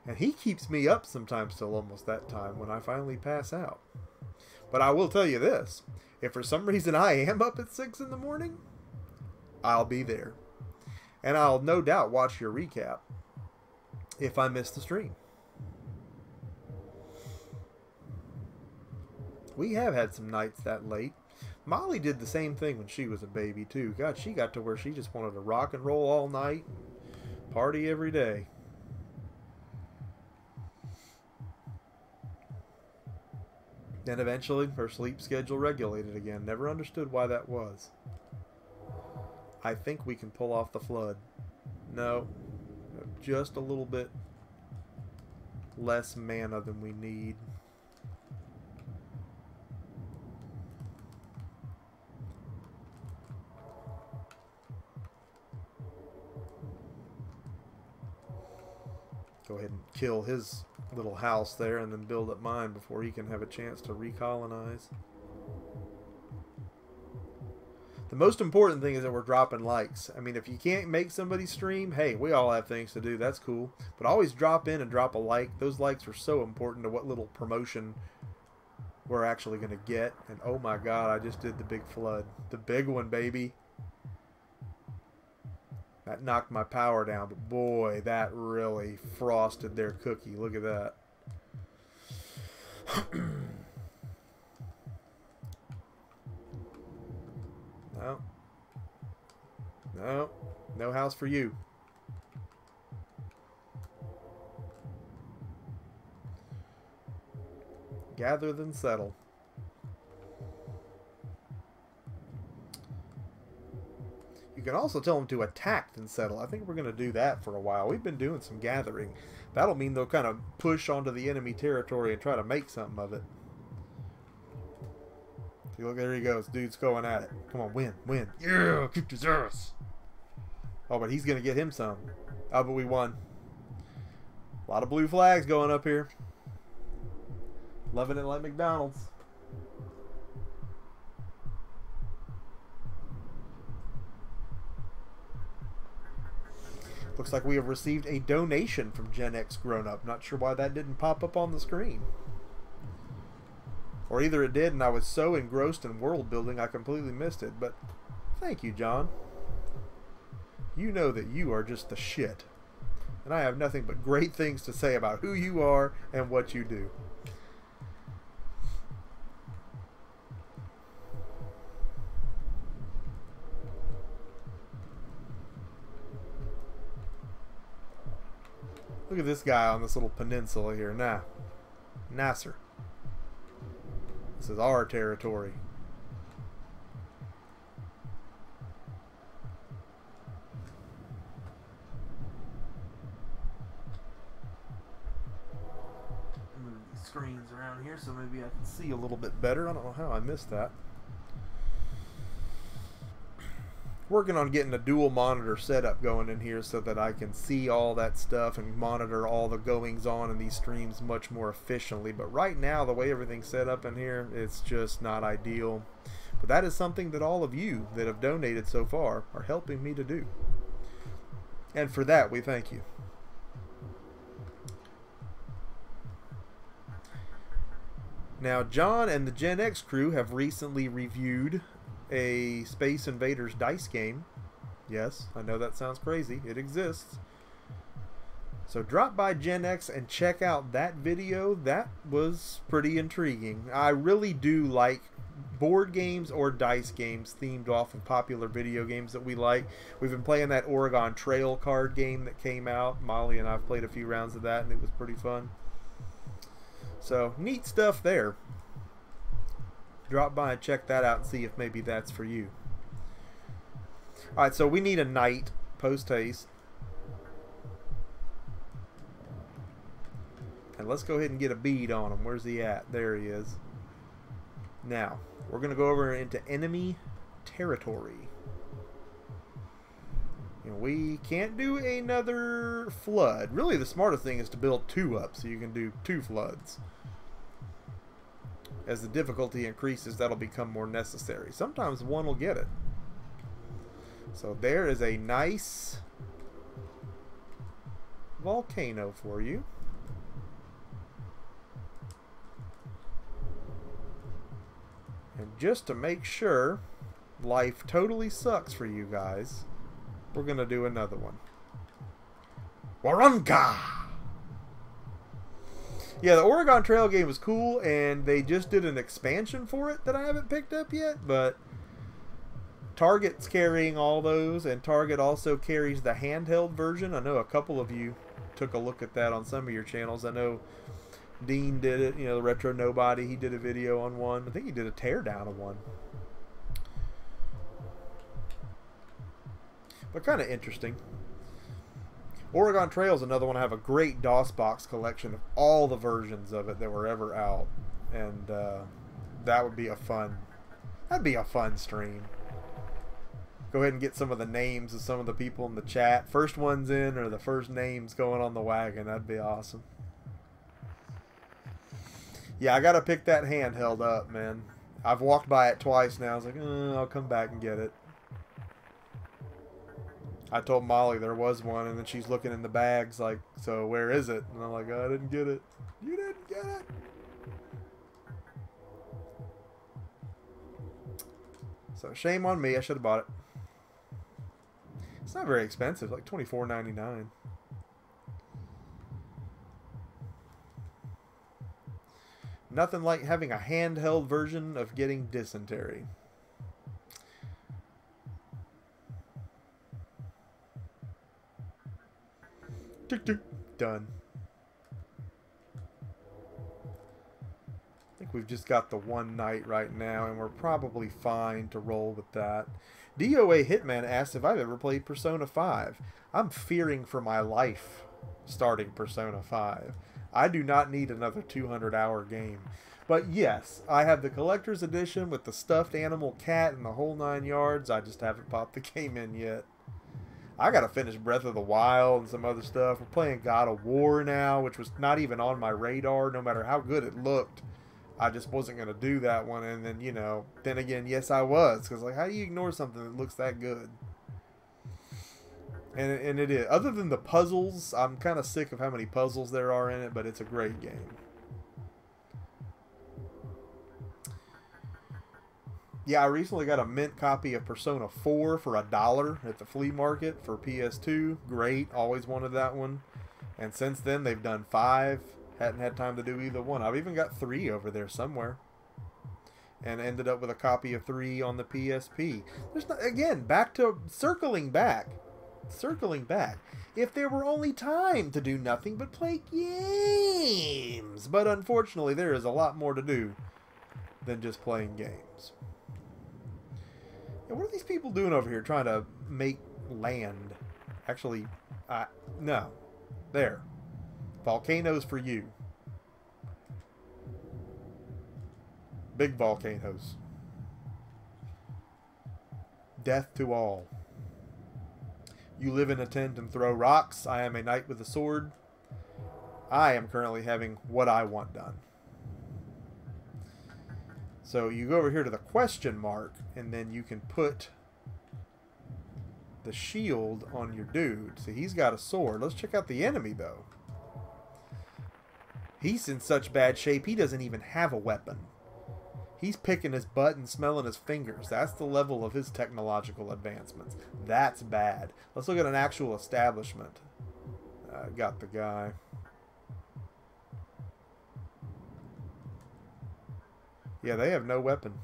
and he keeps me up sometimes till almost that time when I finally pass out. But I will tell you this, if for some reason I am up at 6 in the morning, I'll be there. And I'll no doubt watch your recap if I miss the stream. We have had some nights that late. Molly did the same thing when she was a baby too. God, she got to where she just wanted to rock and roll all night, party every day. Then eventually her sleep schedule regulated again. Never understood why that was. I think we can pull off the flood. No. Just a little bit less mana than we need. Go ahead and kill his little house there and then build up mine before he can have a chance to recolonize. The most important thing is that we're dropping likes. I mean, if you can't make somebody stream, hey, we all have things to do. That's cool. But always drop in and drop a like. Those likes are so important to what little promotion we're actually going to get. And oh my god, I just did the big flood. The big one, baby. That knocked my power down, but boy, that really frosted their cookie. Look at that. No. No. No house for you. Gather then settle. You can also tell them to attack then settle. I think we're going to do that for a while. We've been doing some gathering. That'll mean they'll kind of push onto the enemy territory and try to make something of it. See, look, there he goes. Dude's going at it. Come on, win, win. Yeah, kick his ass. Oh, but he's going to get him some. Oh, but we won. A lot of blue flags going up here. Loving it like McDonald's. Looks like we have received a donation from Gen X Grown Up. Not sure why that didn't pop up on the screen. Or either it did and I was so engrossed in world building I completely missed it. But thank you, John. You know that you are just the shit. And I have nothing but great things to say about who you are and what you do. Look at this guy on this little peninsula here. Nah. Nasser. This is our territory. Move these screens around here so maybe I can see a little bit better. I don't know how I missed that. Working on getting a dual monitor setup going in here so that I can see all that stuff and monitor all the goings on in these streams much more efficiently. But right now, the way everything's set up in here, it's just not ideal. But that is something that all of you that have donated so far are helping me to do. And for that, we thank you. Now, John and the Gen X crew have recently reviewed a Space Invaders dice game. Yes, I know that sounds crazy. It exists. So drop by Gen X and check out that video. That was pretty intriguing. I really do like board games or dice games themed off of popular video games that we like. We've been playing that Oregon Trail card game that came out. Molly and I've played a few rounds of that and it was pretty fun. So neat stuff there. Drop by and check that out and see if maybe that's for you. Alright, so we need a knight post haste. And let's go ahead and get a bead on him. Where's he at? There he is. Now, we're going to go over into enemy territory. And we can't do another flood. Really, the smartest thing is to build 2 up so you can do 2 floods. As the difficulty increases, that'll become more necessary. Sometimes 1 will get it. So there is a nice volcano for you. And just to make sure life totally sucks for you guys, we're going to do another one. Warunga! Yeah, the Oregon Trail game was cool, and they just did an expansion for it that I haven't picked up yet, but Target's carrying all those, and Target also carries the handheld version. I know a couple of you took a look at that on some of your channels. I know Dean did it, you know, the Retro Nobody. He did a video on one. I think he did a teardown of one. But kind of interesting. Oregon Trail is another one. I have a great DOS box collection of all the versions of it that were ever out, and that would be a fun. That'd be a fun stream. Go ahead and get some of the names of some of the people in the chat. First ones in, or the first names going on the wagon. That'd be awesome. Yeah, I gotta pick that handheld up, man. I've walked by it twice now. I was like, I'll come back and get it. I told Molly there was one, and then she's looking in the bags like, so where is it? And I'm like, I didn't get it. You didn't get it? So shame on me. I should have bought it. It's not very expensive, like $24.99. Nothing like having a handheld version of getting dysentery. Tick, tick. Done. I think we've just got the one night right now, and we're probably fine to roll with that. DOA Hitman asked if I've ever played Persona 5. I'm fearing for my life starting Persona 5. I do not need another 200-hour game. But yes, I have the collector's edition with the stuffed animal cat and the whole 9 yards. I just haven't popped the game in yet. I gotta finish Breath of the Wild and some other stuff. We're playing God of War now, which was not even on my radar, no matter how good it looked. I just wasn't gonna do that one, and then, you know, then again, yes I was, because like, how do you ignore something that looks that good? And it is. Other than the puzzles, I'm kind of sick of how many puzzles there are in it, but it's a great game. Yeah, I recently got a mint copy of Persona 4 for $1 at the flea market for PS2. Great, always wanted that one. And since then, they've done 5. Hadn't had time to do either one. I've even got 3 over there somewhere. And ended up with a copy of 3 on the PSP. There's not, again, back to circling back. Circling back. If there were only time to do nothing but play games. But unfortunately, there is a lot more to do than just playing games. What are these people doing over here trying to make land? Actually, no. There. Volcanoes for you. Big volcanoes. Death to all. You live in a tent and throw rocks. I am a knight with a sword. I am currently having what I want done. So you go over here to the question mark, and then you can put the shield on your dude. So he's got a sword. Let's check out the enemy, though. He's in such bad shape, he doesn't even have a weapon. He's picking his butt and smelling his fingers. That's the level of his technological advancements. That's bad. Let's look at an actual establishment. Got the guy. Yeah, they have no weapon.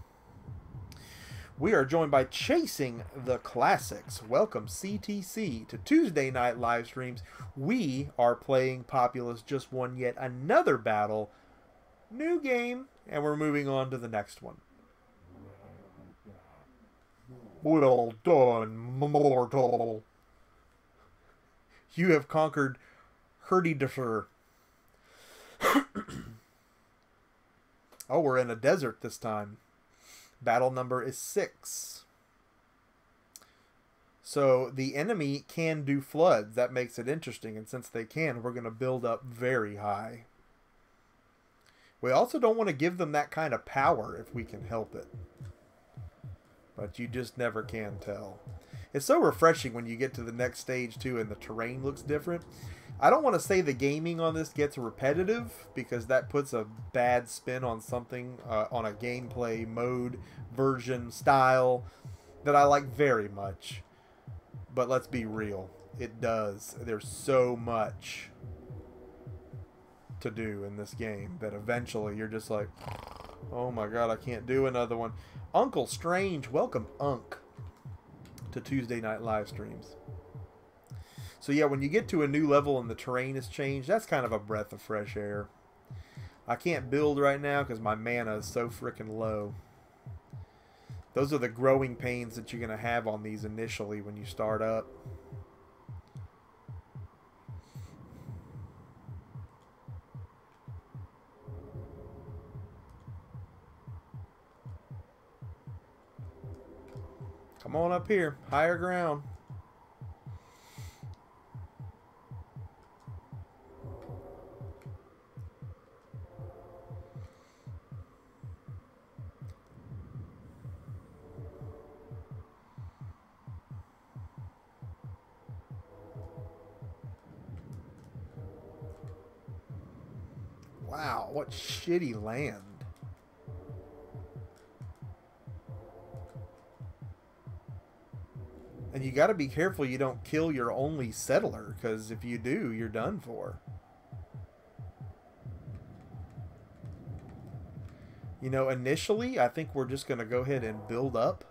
We are joined by Chasing the Classics. Welcome, CTC, to Tuesday night live streams. We are playing Populous. Just won yet another battle. New game. And we're moving on to the next one. Well done, mortal. You have conquered Herdidefur. Oh, we're in a desert this time. Battle number is 6. So the enemy can do floods. That makes it interesting. And since they can, we're going to build up very high. We also don't want to give them that kind of power if we can help it. But you just never can tell. It's so refreshing when you get to the next stage too and the terrain looks different. I don't want to say the gaming on this gets repetitive, because that puts a bad spin on something, on a gameplay mode, version, style that I like very much. But let's be real. It does. There's so much to do in this game that eventually you're just like, oh my god, I can't do another one. Uncle Strange, welcome Unk to Tuesday night live streams. So yeah, when you get to a new level and the terrain has changed, that's kind of a breath of fresh air. I can't build right now because my mana is so freaking low. Those are the growing pains that you're going to have on these initially when you start up. Come on up here. Higher ground. Wow, what shitty land. And you got to be careful you don't kill your only settler, because if you do, you're done for. You know, initially, I think we're just going to go ahead and build up.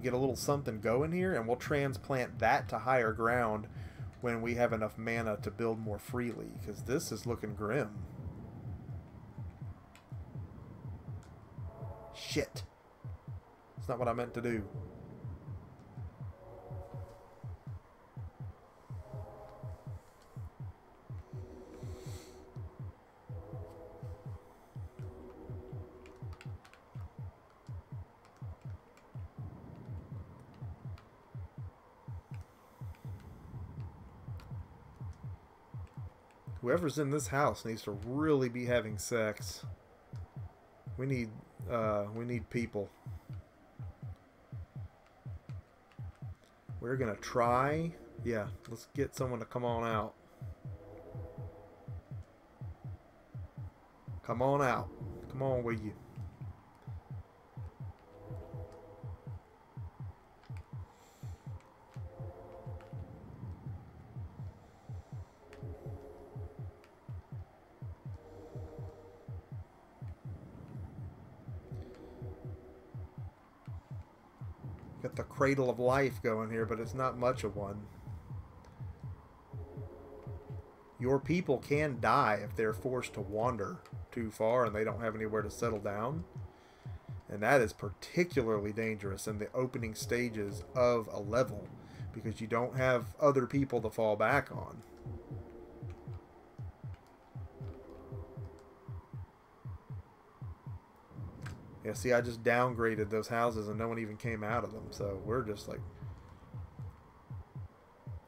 Get a little something going here, and we'll transplant that to higher ground when we have enough mana to build more freely, because this is looking grim. Shit. That's not what I meant to do. Whoever's in this house needs to really be having sex. We need people. We're gonna try. Yeah, let's get someone to come on out. Come on out. Come on with you. Got the cradle of life going here, but it's not much of one. Your people can die if they're forced to wander too far and they don't have anywhere to settle down. And that is particularly dangerous in the opening stages of a level, because you don't have other people to fall back on. Yeah, see, I just downgraded those houses and no one even came out of them. So we're just like,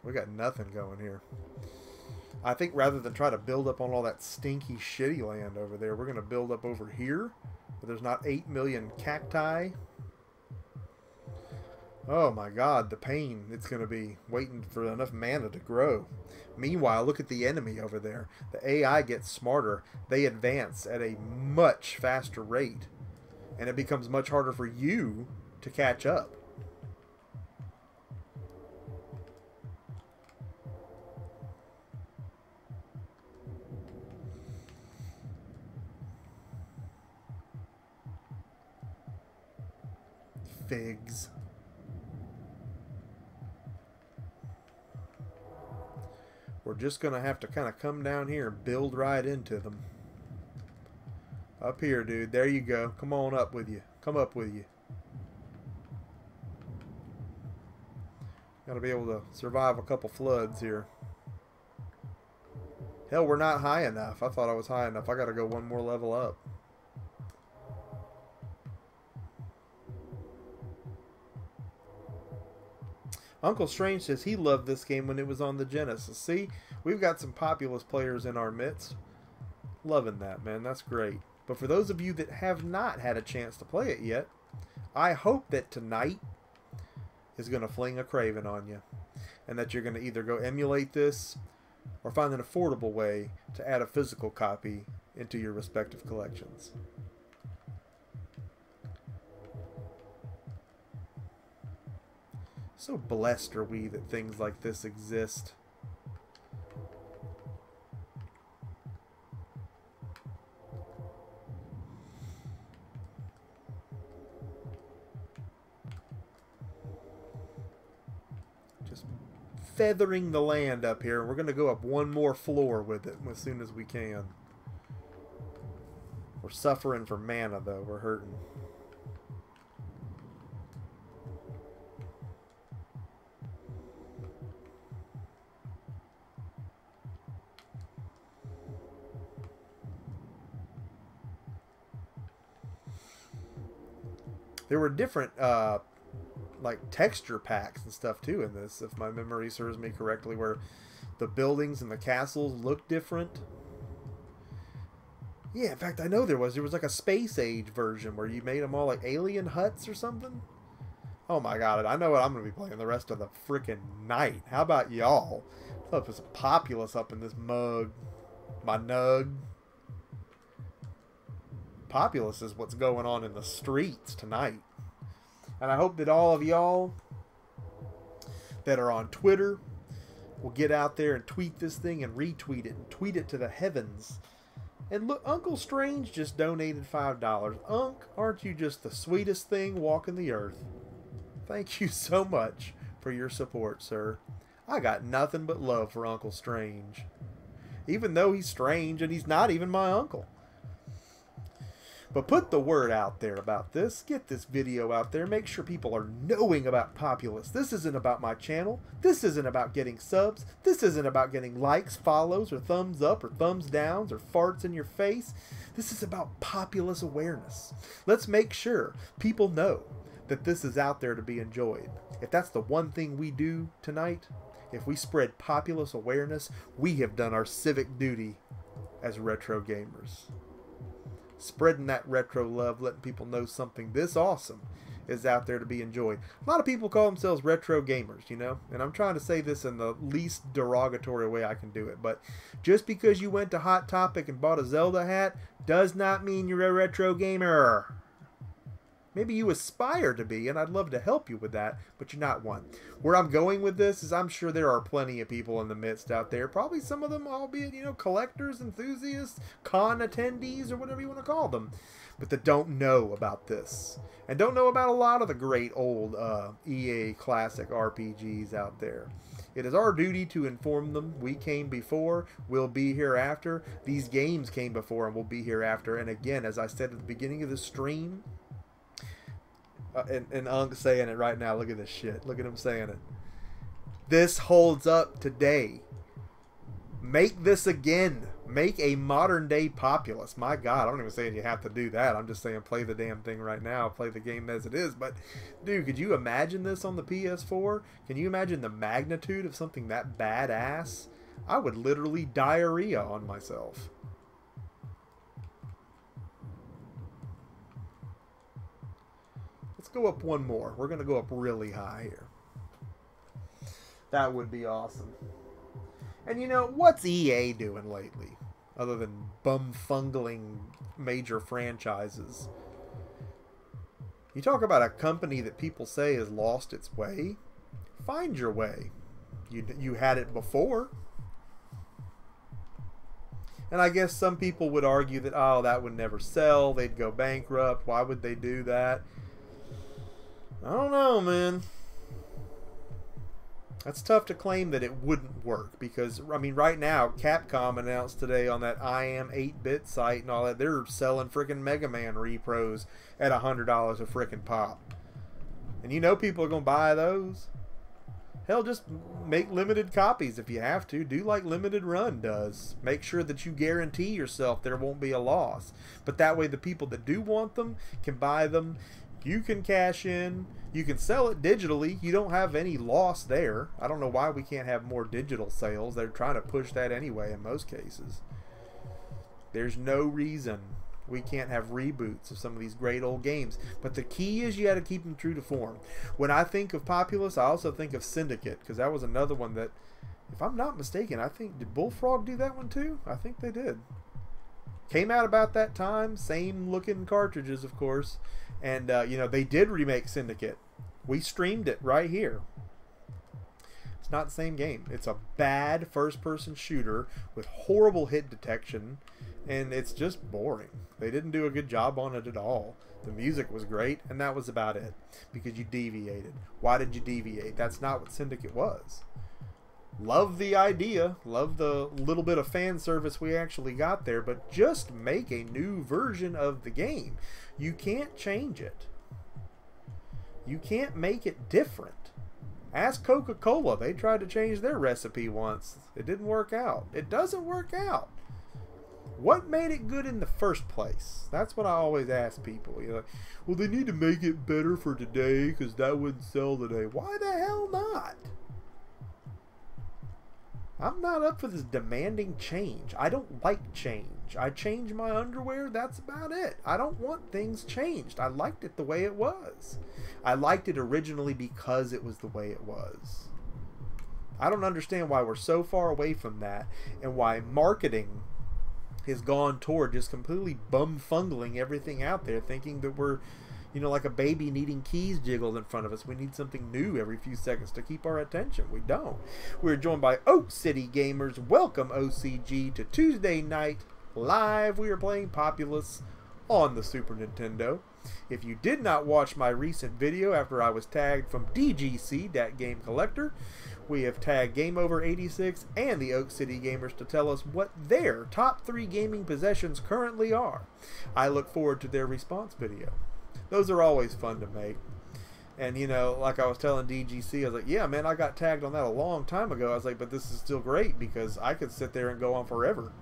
we got nothing going here. I think rather than try to build up on all that stinky, shitty land over there, we're going to build up over here where there's not 8 million cacti. Oh my god, the pain it's going to be waiting for enough mana to grow. Meanwhile, look at the enemy over there. The AI gets smarter. They advance at a much faster rate. And it becomes much harder for you to catch up. Figs. We're just going to have to kind of come down here and build right into them. Up here, dude. There you go. Come on up with you. Come up with you. Gotta be able to survive a couple floods here. Hell, we're not high enough. I thought I was high enough. I gotta go one more level up. Uncle Strange says he loved this game when it was on the Genesis. See, we've got some Populous players in our midst. Loving that, man. That's great. But for those of you that have not had a chance to play it yet, I hope that tonight is going to fling a craving on you. And that you're going to either go emulate this or find an affordable way to add a physical copy into your respective collections. So blessed are we that things like this exist. Feathering the land up here. We're going to go up one more floor with it as soon as we can. We're suffering for mana, though. We're hurting. There were different, like, texture packs and stuff, too, in this, if my memory serves me correctly, where the buildings and the castles look different. Yeah, in fact, I know there was like a space age version where you made them all like alien huts or something. Oh my god, I know what I'm going to be playing the rest of the freaking night. How about y'all? Let's put some Populous up in this mug. My nug. Populous is what's going on in the streets tonight. And I hope that all of y'all that are on Twitter will get out there and tweet this thing and retweet it and tweet it to the heavens. And look, Uncle Strange just donated $5. Unc, aren't you just the sweetest thing walking the earth? Thank you so much for your support, sir. I got nothing but love for Uncle Strange. Even though he's strange and he's not even my uncle. But put the word out there about this. Get this video out there. Make sure people are knowing about Populous. This isn't about my channel. This isn't about getting subs. This isn't about getting likes, follows, or thumbs up, or thumbs downs, or farts in your face. This is about Populous awareness. Let's make sure people know that this is out there to be enjoyed. If that's the one thing we do tonight, if we spread Populous awareness, we have done our civic duty as retro gamers. Spreading that retro love, letting people know something this awesome is out there to be enjoyed. A lot of people call themselves retro gamers, you know, and I'm trying to say this in the least derogatory way I can do it, but just because you went to Hot Topic and bought a Zelda hat does not mean you're a retro gamer. Maybe you aspire to be, and I'd love to help you with that, but you're not one. Where I'm going with this is I'm sure there are plenty of people in the midst out there, probably some of them, albeit, you know, collectors, enthusiasts, con attendees, or whatever you want to call them, but that don't know about this. And don't know about a lot of the great old EA classic RPGs out there. It is our duty to inform them. We came before, we'll be hereafter. These games came before and will be hereafter. And again, as I said at the beginning of the stream, and Unc saying it right now. Look at this shit. Look at him saying it. This holds up today. Make this again. Make a modern day Populous. My God, I'm not even saying you have to do that. I'm just saying play the damn thing right now. Play the game as it is. But, dude, could you imagine this on the PS4? Can you imagine the magnitude of something that badass? I would literally diarrhea on myself. Let's go up one more. We're going to go up really high here. That would be awesome. And you know, what's EA doing lately? Other than bumfungling major franchises. You talk about a company that people say has lost its way. Find your way. You had it before. And I guess some people would argue that, oh, that would never sell. They'd go bankrupt. Why would they do that? I don't know, man. That's tough to claim that it wouldn't work because, I mean, right now, Capcom announced today on that I Am 8-Bit site and all that, they're selling frickin' Mega Man repros at $100 a frickin' pop. And you know people are going to buy those. Hell, just make limited copies if you have to. Do like Limited Run does. Make sure that you guarantee yourself there won't be a loss. But that way the people that do want them can buy them. You can cash in. You can sell it digitally. You don't have any loss there. I don't know why we can't have more digital sales. They're trying to push that anyway in most cases. There's no reason we can't have reboots of some of these great old games. But the key is you got to keep them true to form. When I think of Populous, I also think of Syndicate, because that was another one that, if I'm not mistaken, I think, did Bullfrog do that one too? I think they did. Came out about that time. Same looking cartridges, of course. And, you know, they did remake Syndicate. We streamed it right here. It's not the same game. It's a bad first-person shooter with horrible hit detection, and it's just boring. They didn't do a good job on it at all. The music was great, and that was about it, because you deviated. Why did you deviate? That's not what Syndicate was. Love the idea, love the little bit of fan service we actually got there, but just make a new version of the game. You can't change it. You can't make it different. Ask Coca-Cola. They tried to change their recipe once. It didn't work out. It doesn't work out. What made it good in the first place? That's what I always ask people. You're like, well, they need to make it better for today because that wouldn't sell today. Why the hell not? I'm not up for this demanding change. I don't like change. I change my underwear, that's about it. I don't want things changed. I liked it the way it was. I liked it originally because it was the way it was. I don't understand why we're so far away from that and why marketing has gone toward just completely bumfungling everything out there, thinking that we're, you know, like a baby needing keys jiggled in front of us. We need something new every few seconds to keep our attention. We don't. We're joined by Oak City Gamers. Welcome, OCG, to Tuesday Night Live. We are playing Populous on the Super Nintendo. If you did not watch my recent video after I was tagged from DGC, Dat Game Collector, we have tagged Game Over 86 and the Oak City Gamers to tell us what their top 3 gaming possessions currently are. I look forward to their response video. Those are always fun to make. And, you know, like I was telling DGC, I was like, yeah, man, I got tagged on that a long time ago. I was like, but this is still great because I could sit there and go on forever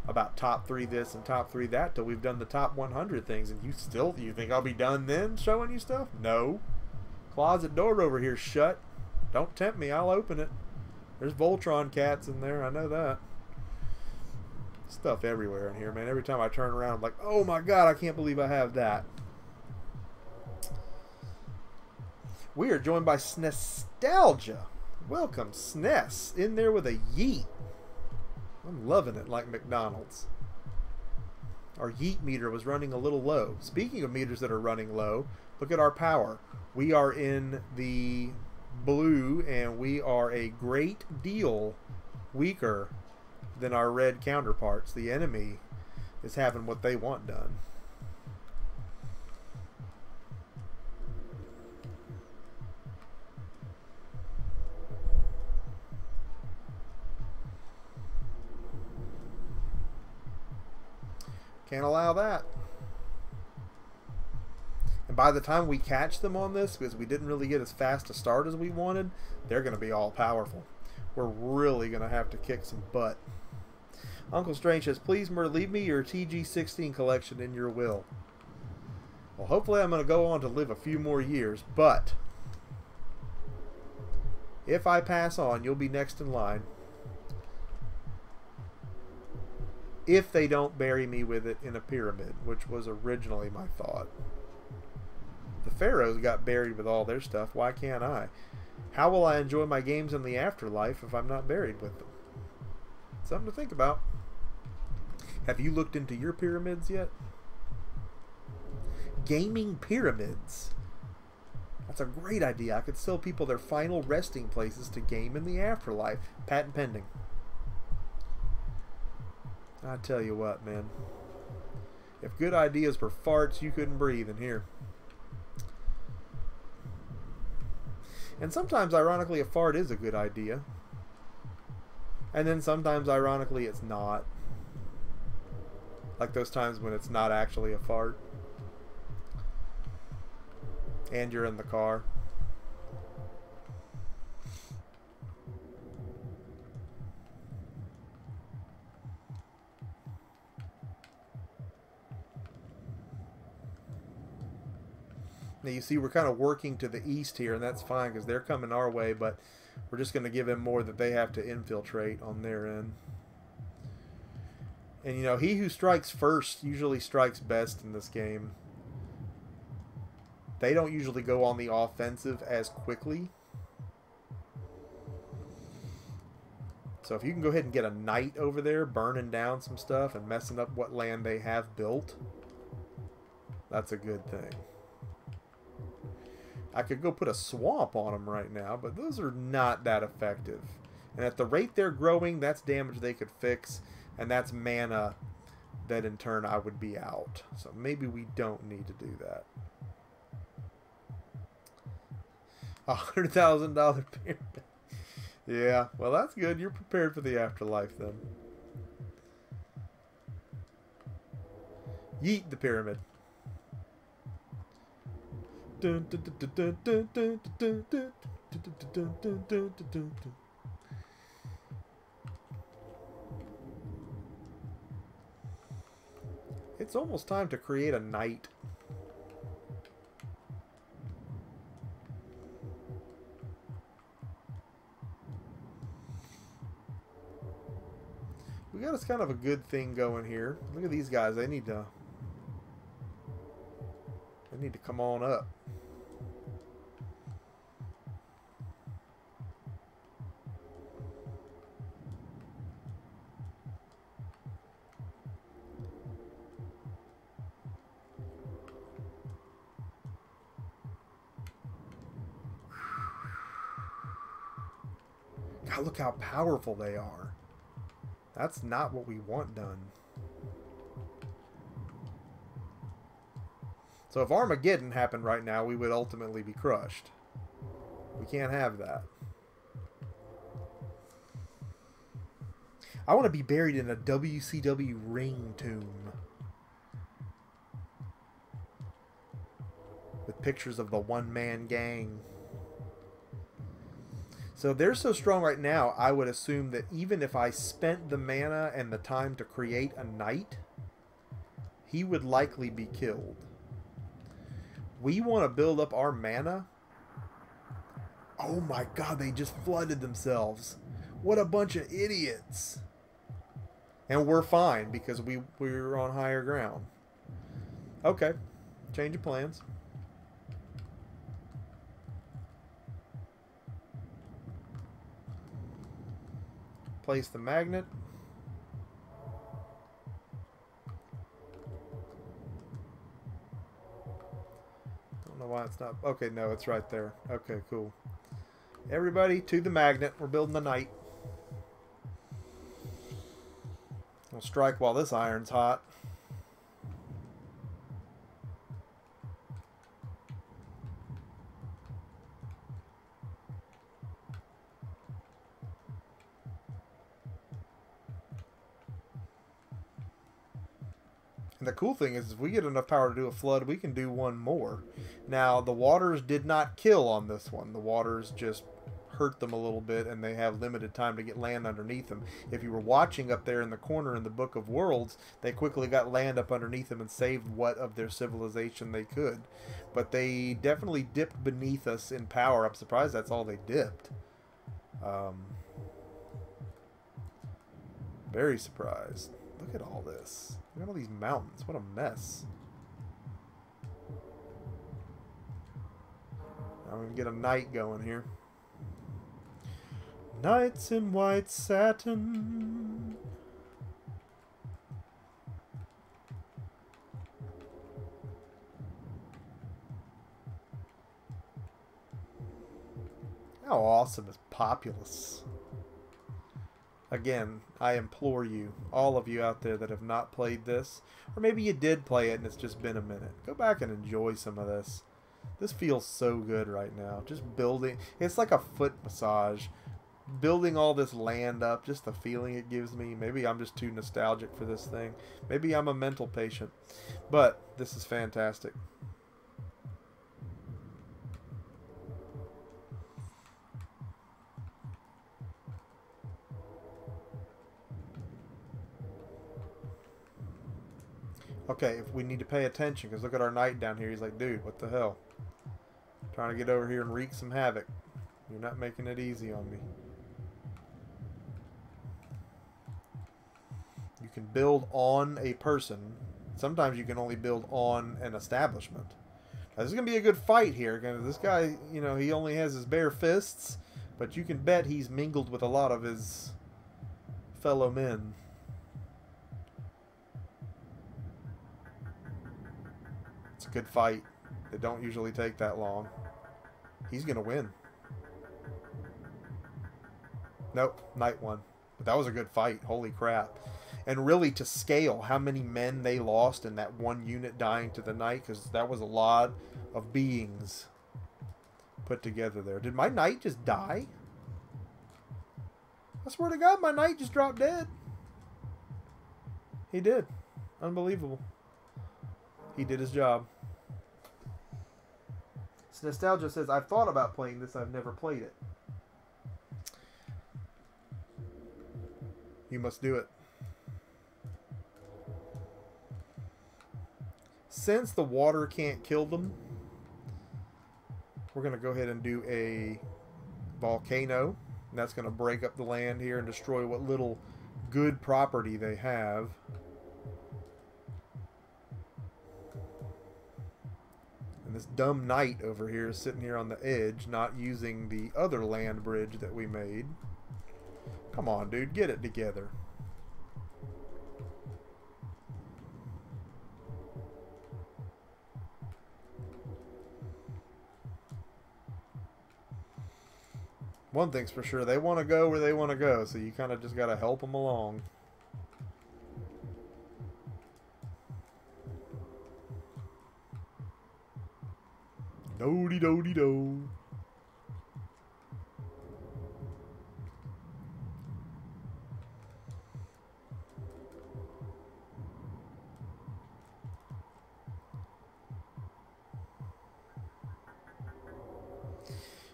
about top 3 this and top 3 that till we've done the top 100 things. And you think I'll be done then showing you stuff? No. Closet door over here shut. Don't tempt me, I'll open it. There's Voltron cats in there, I know that. Stuff everywhere in here, man. Every time I turn around, I'm like, oh my god, I can't believe I have that. We are joined by SNEStalgia. Welcome, SNES. In there with a yeet. I'm loving it like McDonald's. Our yeet meter was running a little low. Speaking of meters that are running low, look at our power. We are in the blue, and we are a great deal weaker than our red counterparts. The enemy is having what they want done. Can't allow that. And by the time we catch them on this, because we didn't really get as fast a start as we wanted, they're going to be all powerful. We're really going to have to kick some butt. Uncle Strange says, please, Mur, leave me your TG16 collection in your will. Well, hopefully I'm going to go on to live a few more years, but if I pass on, you'll be next in line. If they don't bury me with it in a pyramid, which was originally my thought. The pharaohs got buried with all their stuff. Why can't I? How will I enjoy my games in the afterlife if I'm not buried with them? Something to think about. Have you looked into your pyramids yet? Gaming pyramids. That's a great idea. I could sell people their final resting places to game in the afterlife. Patent pending. I tell you what, man. If good ideas were farts, you couldn't breathe in here. And sometimes, ironically, a fart is a good idea. And then sometimes, ironically, it's not. Like those times when it's not actually a fart. And you're in the car. Now you see we're kind of working to the east here, and that's fine because they're coming our way, but we're just going to give them more that they have to infiltrate on their end. And you know, he who strikes first usually strikes best in this game. They don't usually go on the offensive as quickly. So if you can go ahead and get a knight over there burning down some stuff and messing up what land they have built, that's a good thing. I could go put a swamp on them right now, but those are not that effective. And at the rate they're growing, that's damage they could fix, and that's mana that in turn I would be out. So maybe we don't need to do that. $100,000 pyramid. Yeah, well, that's good. You're prepared for the afterlife then. Yeet the pyramid. It's almost time to create a knight. We got us kind of a good thing going here. Look at these guys. They need to come on up. God, look how powerful they are. That's not what we want done. So if Armageddon happened right now, we would ultimately be crushed. We can't have that. I want to be buried in a WCW ring tomb. With pictures of the one-man gang. So they're so strong right now, I would assume that even if I spent the mana and the time to create a knight, he would likely be killed. We want to build up our mana. Oh my god, they just flooded themselves. What a bunch of idiots. And we're fine because we're on higher ground. Okay, change of plans. Place the magnet. Don't know why it's not. Okay, no, it's right there. Okay, cool. Everybody to the magnet. We're building the knight. We'll strike while this iron's hot. And the cool thing is, if we get enough power to do a flood, we can do one more. Now, the waters did not kill on this one. The waters just hurt them a little bit, and they have limited time to get land underneath them. If you were watching up there in the corner in the Book of Worlds, they quickly got land up underneath them and saved what of their civilization they could. But they definitely dipped beneath us in power. I'm surprised that's all they dipped. Very surprised. Look at all this. Look at all these mountains. What a mess. Now we can get a knight going here. Knights in white satin. How awesome is Populous? Again, I implore you, all of you out there that have not played this, or maybe you did play it and it's just been a minute, go back and enjoy some of this. This feels so good right now. Just building, it's like a foot massage. Building all this land up, just the feeling it gives me. Maybe I'm just too nostalgic for this thing. Maybe I'm a mental patient. But this is fantastic. Okay, if we need to pay attention, because look at our knight down here. He's like, dude, what the hell? Trying to get over here and wreak some havoc. You're not making it easy on me. You can build on a person. Sometimes you can only build on an establishment. Now, this is going to be a good fight here. This guy, you know, he only has his bare fists, but you can bet he's mingled with a lot of his fellow men. It's a good fight. They don't usually take that long. He's going to win. Nope, knight won. But that was a good fight. Holy crap. And really, to scale how many men they lost in that one unit dying to the knight, because that was a lot of beings put together there. Did my knight just die? I swear to God, my knight just dropped dead. He did. Unbelievable. He did his job. Nostalgia says, I've thought about playing this. I've never played it. You must do it. Since the water can't kill them, we're going to go ahead and do a volcano. And that's going to break up the land here and destroy what little good property they have. And this dumb knight over here is sitting here on the edge, not using the other land bridge that we made. Come on, dude, get it together. One thing's for sure, they want to go where they want to go, so you kind of just got to help them along. Do-de-do-de-do.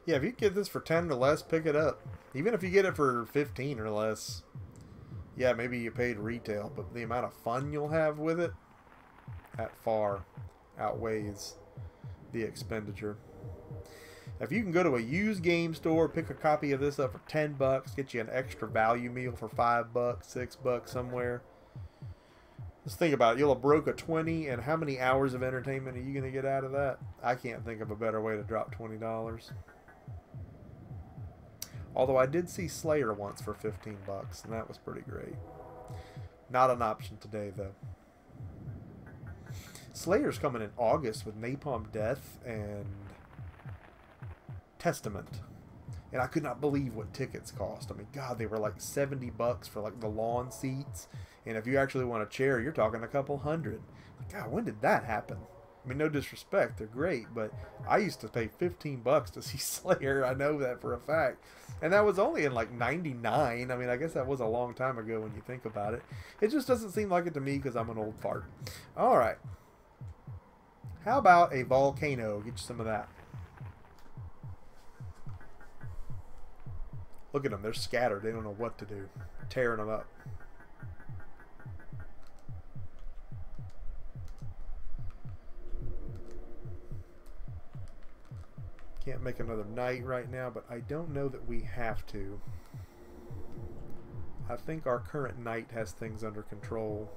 Yeah, if you get this for 10 or less, pick it up. Even if you get it for 15 or less, yeah, maybe you paid retail, but the amount of fun you'll have with it, that far outweighs the expenditure. If you can go to a used game store, pick a copy of this up for 10 bucks, get you an extra value meal for 5 bucks, 6 bucks somewhere. Just think about it. You'll have broke a 20, and how many hours of entertainment are you going to get out of that? I can't think of a better way to drop $20. Although I did see Slayer once for 15 bucks, and that was pretty great. Not an option today, though. Slayer's coming in August with Napalm Death and Testament. And I could not believe what tickets cost. I mean, God, they were like 70 bucks for like the lawn seats. And if you actually want a chair, you're talking a couple hundred. God, when did that happen? I mean, no disrespect, they're great, but I used to pay 15 bucks to see Slayer. I know that for a fact. And that was only in like 99. I mean, I guess that was a long time ago when you think about it. It just doesn't seem like it to me because I'm an old fart. All right. How about a volcano? Get you some of that. Look at them. They're scattered. They don't know what to do. They're tearing them up. Can't make another knight right now, but I don't know that we have to. I think our current knight has things under control.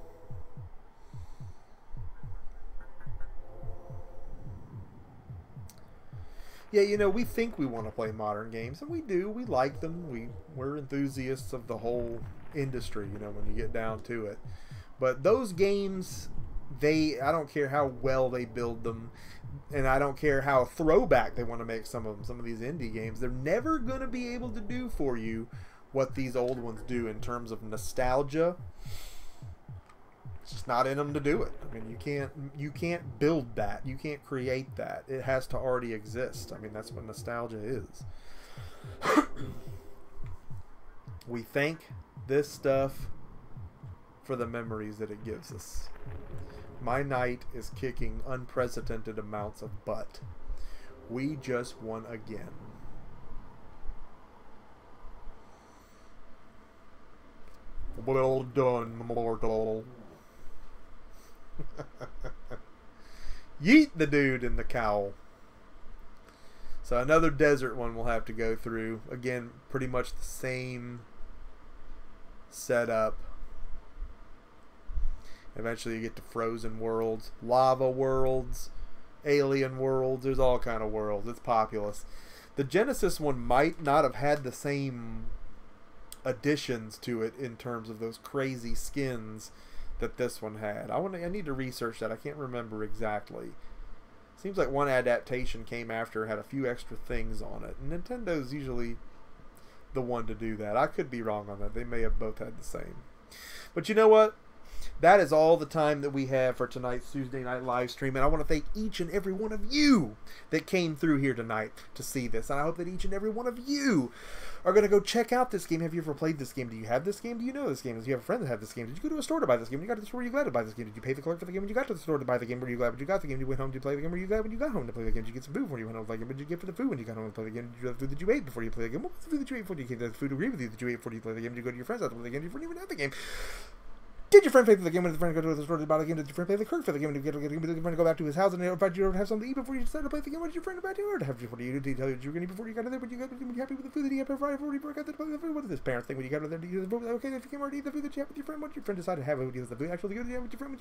Yeah, you know, we think we want to play modern games, and we do. We like them. We're enthusiasts of the whole industry, you know, when you get down to it. But those games, I don't care how well they build them, and I don't care how throwback they want to make some of them, some of these indie games, they're never going to be able to do for you what these old ones do in terms of nostalgia. It's just not in them to do it. I mean, you can't build that. You can't create that. It has to already exist. I mean, that's what nostalgia is. We thank this stuff for the memories that it gives us. My knight is kicking unprecedented amounts of butt. We just won again. Well done, mortal. Yeet the dude in the cowl. So another desert one we'll have to go through. Again, pretty much the same setup. Eventually you get to frozen worlds, lava worlds, alien worlds. There's all kind of worlds. It's Populous. The Genesis one might not have had the same additions to it in terms of those crazy skins that this one had. I need to research that. I can't remember exactly. Seems like one adaptation came after, had a few extra things on it. And Nintendo's usually the one to do that. I could be wrong on that. They may have both had the same. But you know what? that is all the time that we have for tonight's Tuesday night live stream. And I want to thank each and every one of you that came through here tonight to see this. And I hope that each and every one of you are going to go check out this game. Have you ever played this game? Do you have this game? Do you know this game? Do you have a friend that has this game? Did you go to a store to buy this game? When you got to the store, were you glad to buy this game? Did you pay the clerk for the game when you got to the store to buy the game? Were you glad when you got the game? Did you went home to play the game? Were you glad when you got home to play the game? Did you get some food when you went home to play the game? What did you get for the food when you got home to play the game? Did you have food that you ate before you played the game? What was the food that you ate before you came? Did the food agree with you that you ate before you played the game? Did you go to your friend's house to play the game? Did your friend even have the game? Did your friend pay for the game when the friend go to the store to buy the game? Did your friend pay the clerk for the game? Did your friend go back to his house and invite you to have something to eat before you decided to play the game? What did your friend invite you to have? What did you tell you that you were going to eat before you got in there? But you were happy with the food that you had before you got to play the food? What is this parent thing when you got in there? Do you okay if you came over to eat the food that you have with your friend? What did your friend decide to have with you? The food actually good to have with your friend?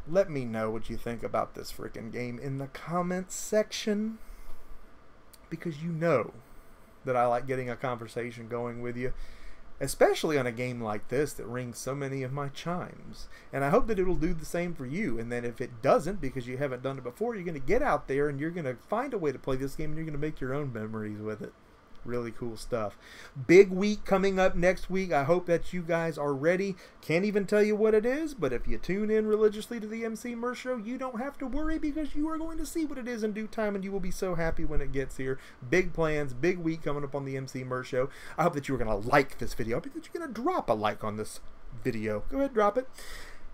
Let me know what you think about this freaking game in the comments section, because you know that I like getting a conversation going with you, especially on a game like this that rings so many of my chimes. And I hope that it'll do the same for you. And then if it doesn't, because you haven't done it before, you're going to get out there and you're going to find a way to play this game and you're going to make your own memories with it. Really cool stuff. Big week coming up next week. I hope that you guys are ready. Can't even tell you what it is, but if you tune in religiously to the Emceemur show, you don't have to worry, because you are going to see what it is in due time, and you will be so happy when it gets here. Big plans, big week coming up on the Emceemur show. I hope that you are going to like this video. I hope that you're going to drop a like on this video. Go ahead, drop it.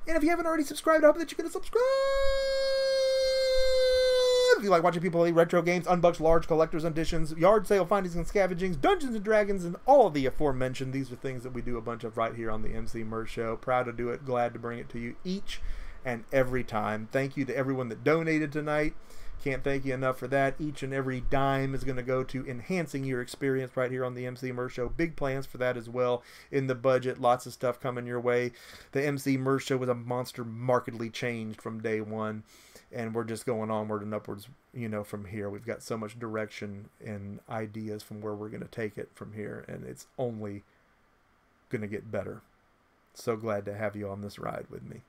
And if you haven't already subscribed, I hope that you're going to subscribe. If you like watching people play retro games, unbox large collector's editions, yard sale findings and scavengings, Dungeons and Dragons, and all of the aforementioned, these are things that we do a bunch of right here on the Emceemur show. Proud to do it, glad to bring it to you each and every time. Thank you to everyone that donated tonight. Can't thank you enough for that. Each and every dime is going to go to enhancing your experience right here on the Emceemur show. Big plans for that as well in the budget. Lots of stuff coming your way. The Emceemur show was a monster, markedly changed from day one. And we're just going onward and upwards, you know, from here. We've got so much direction and ideas from where we're going to take it from here. And it's only going to get better. So glad to have you on this ride with me.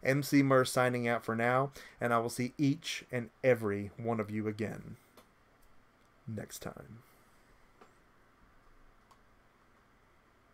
Emceemur signing out for now. And I will see each and every one of you again next time.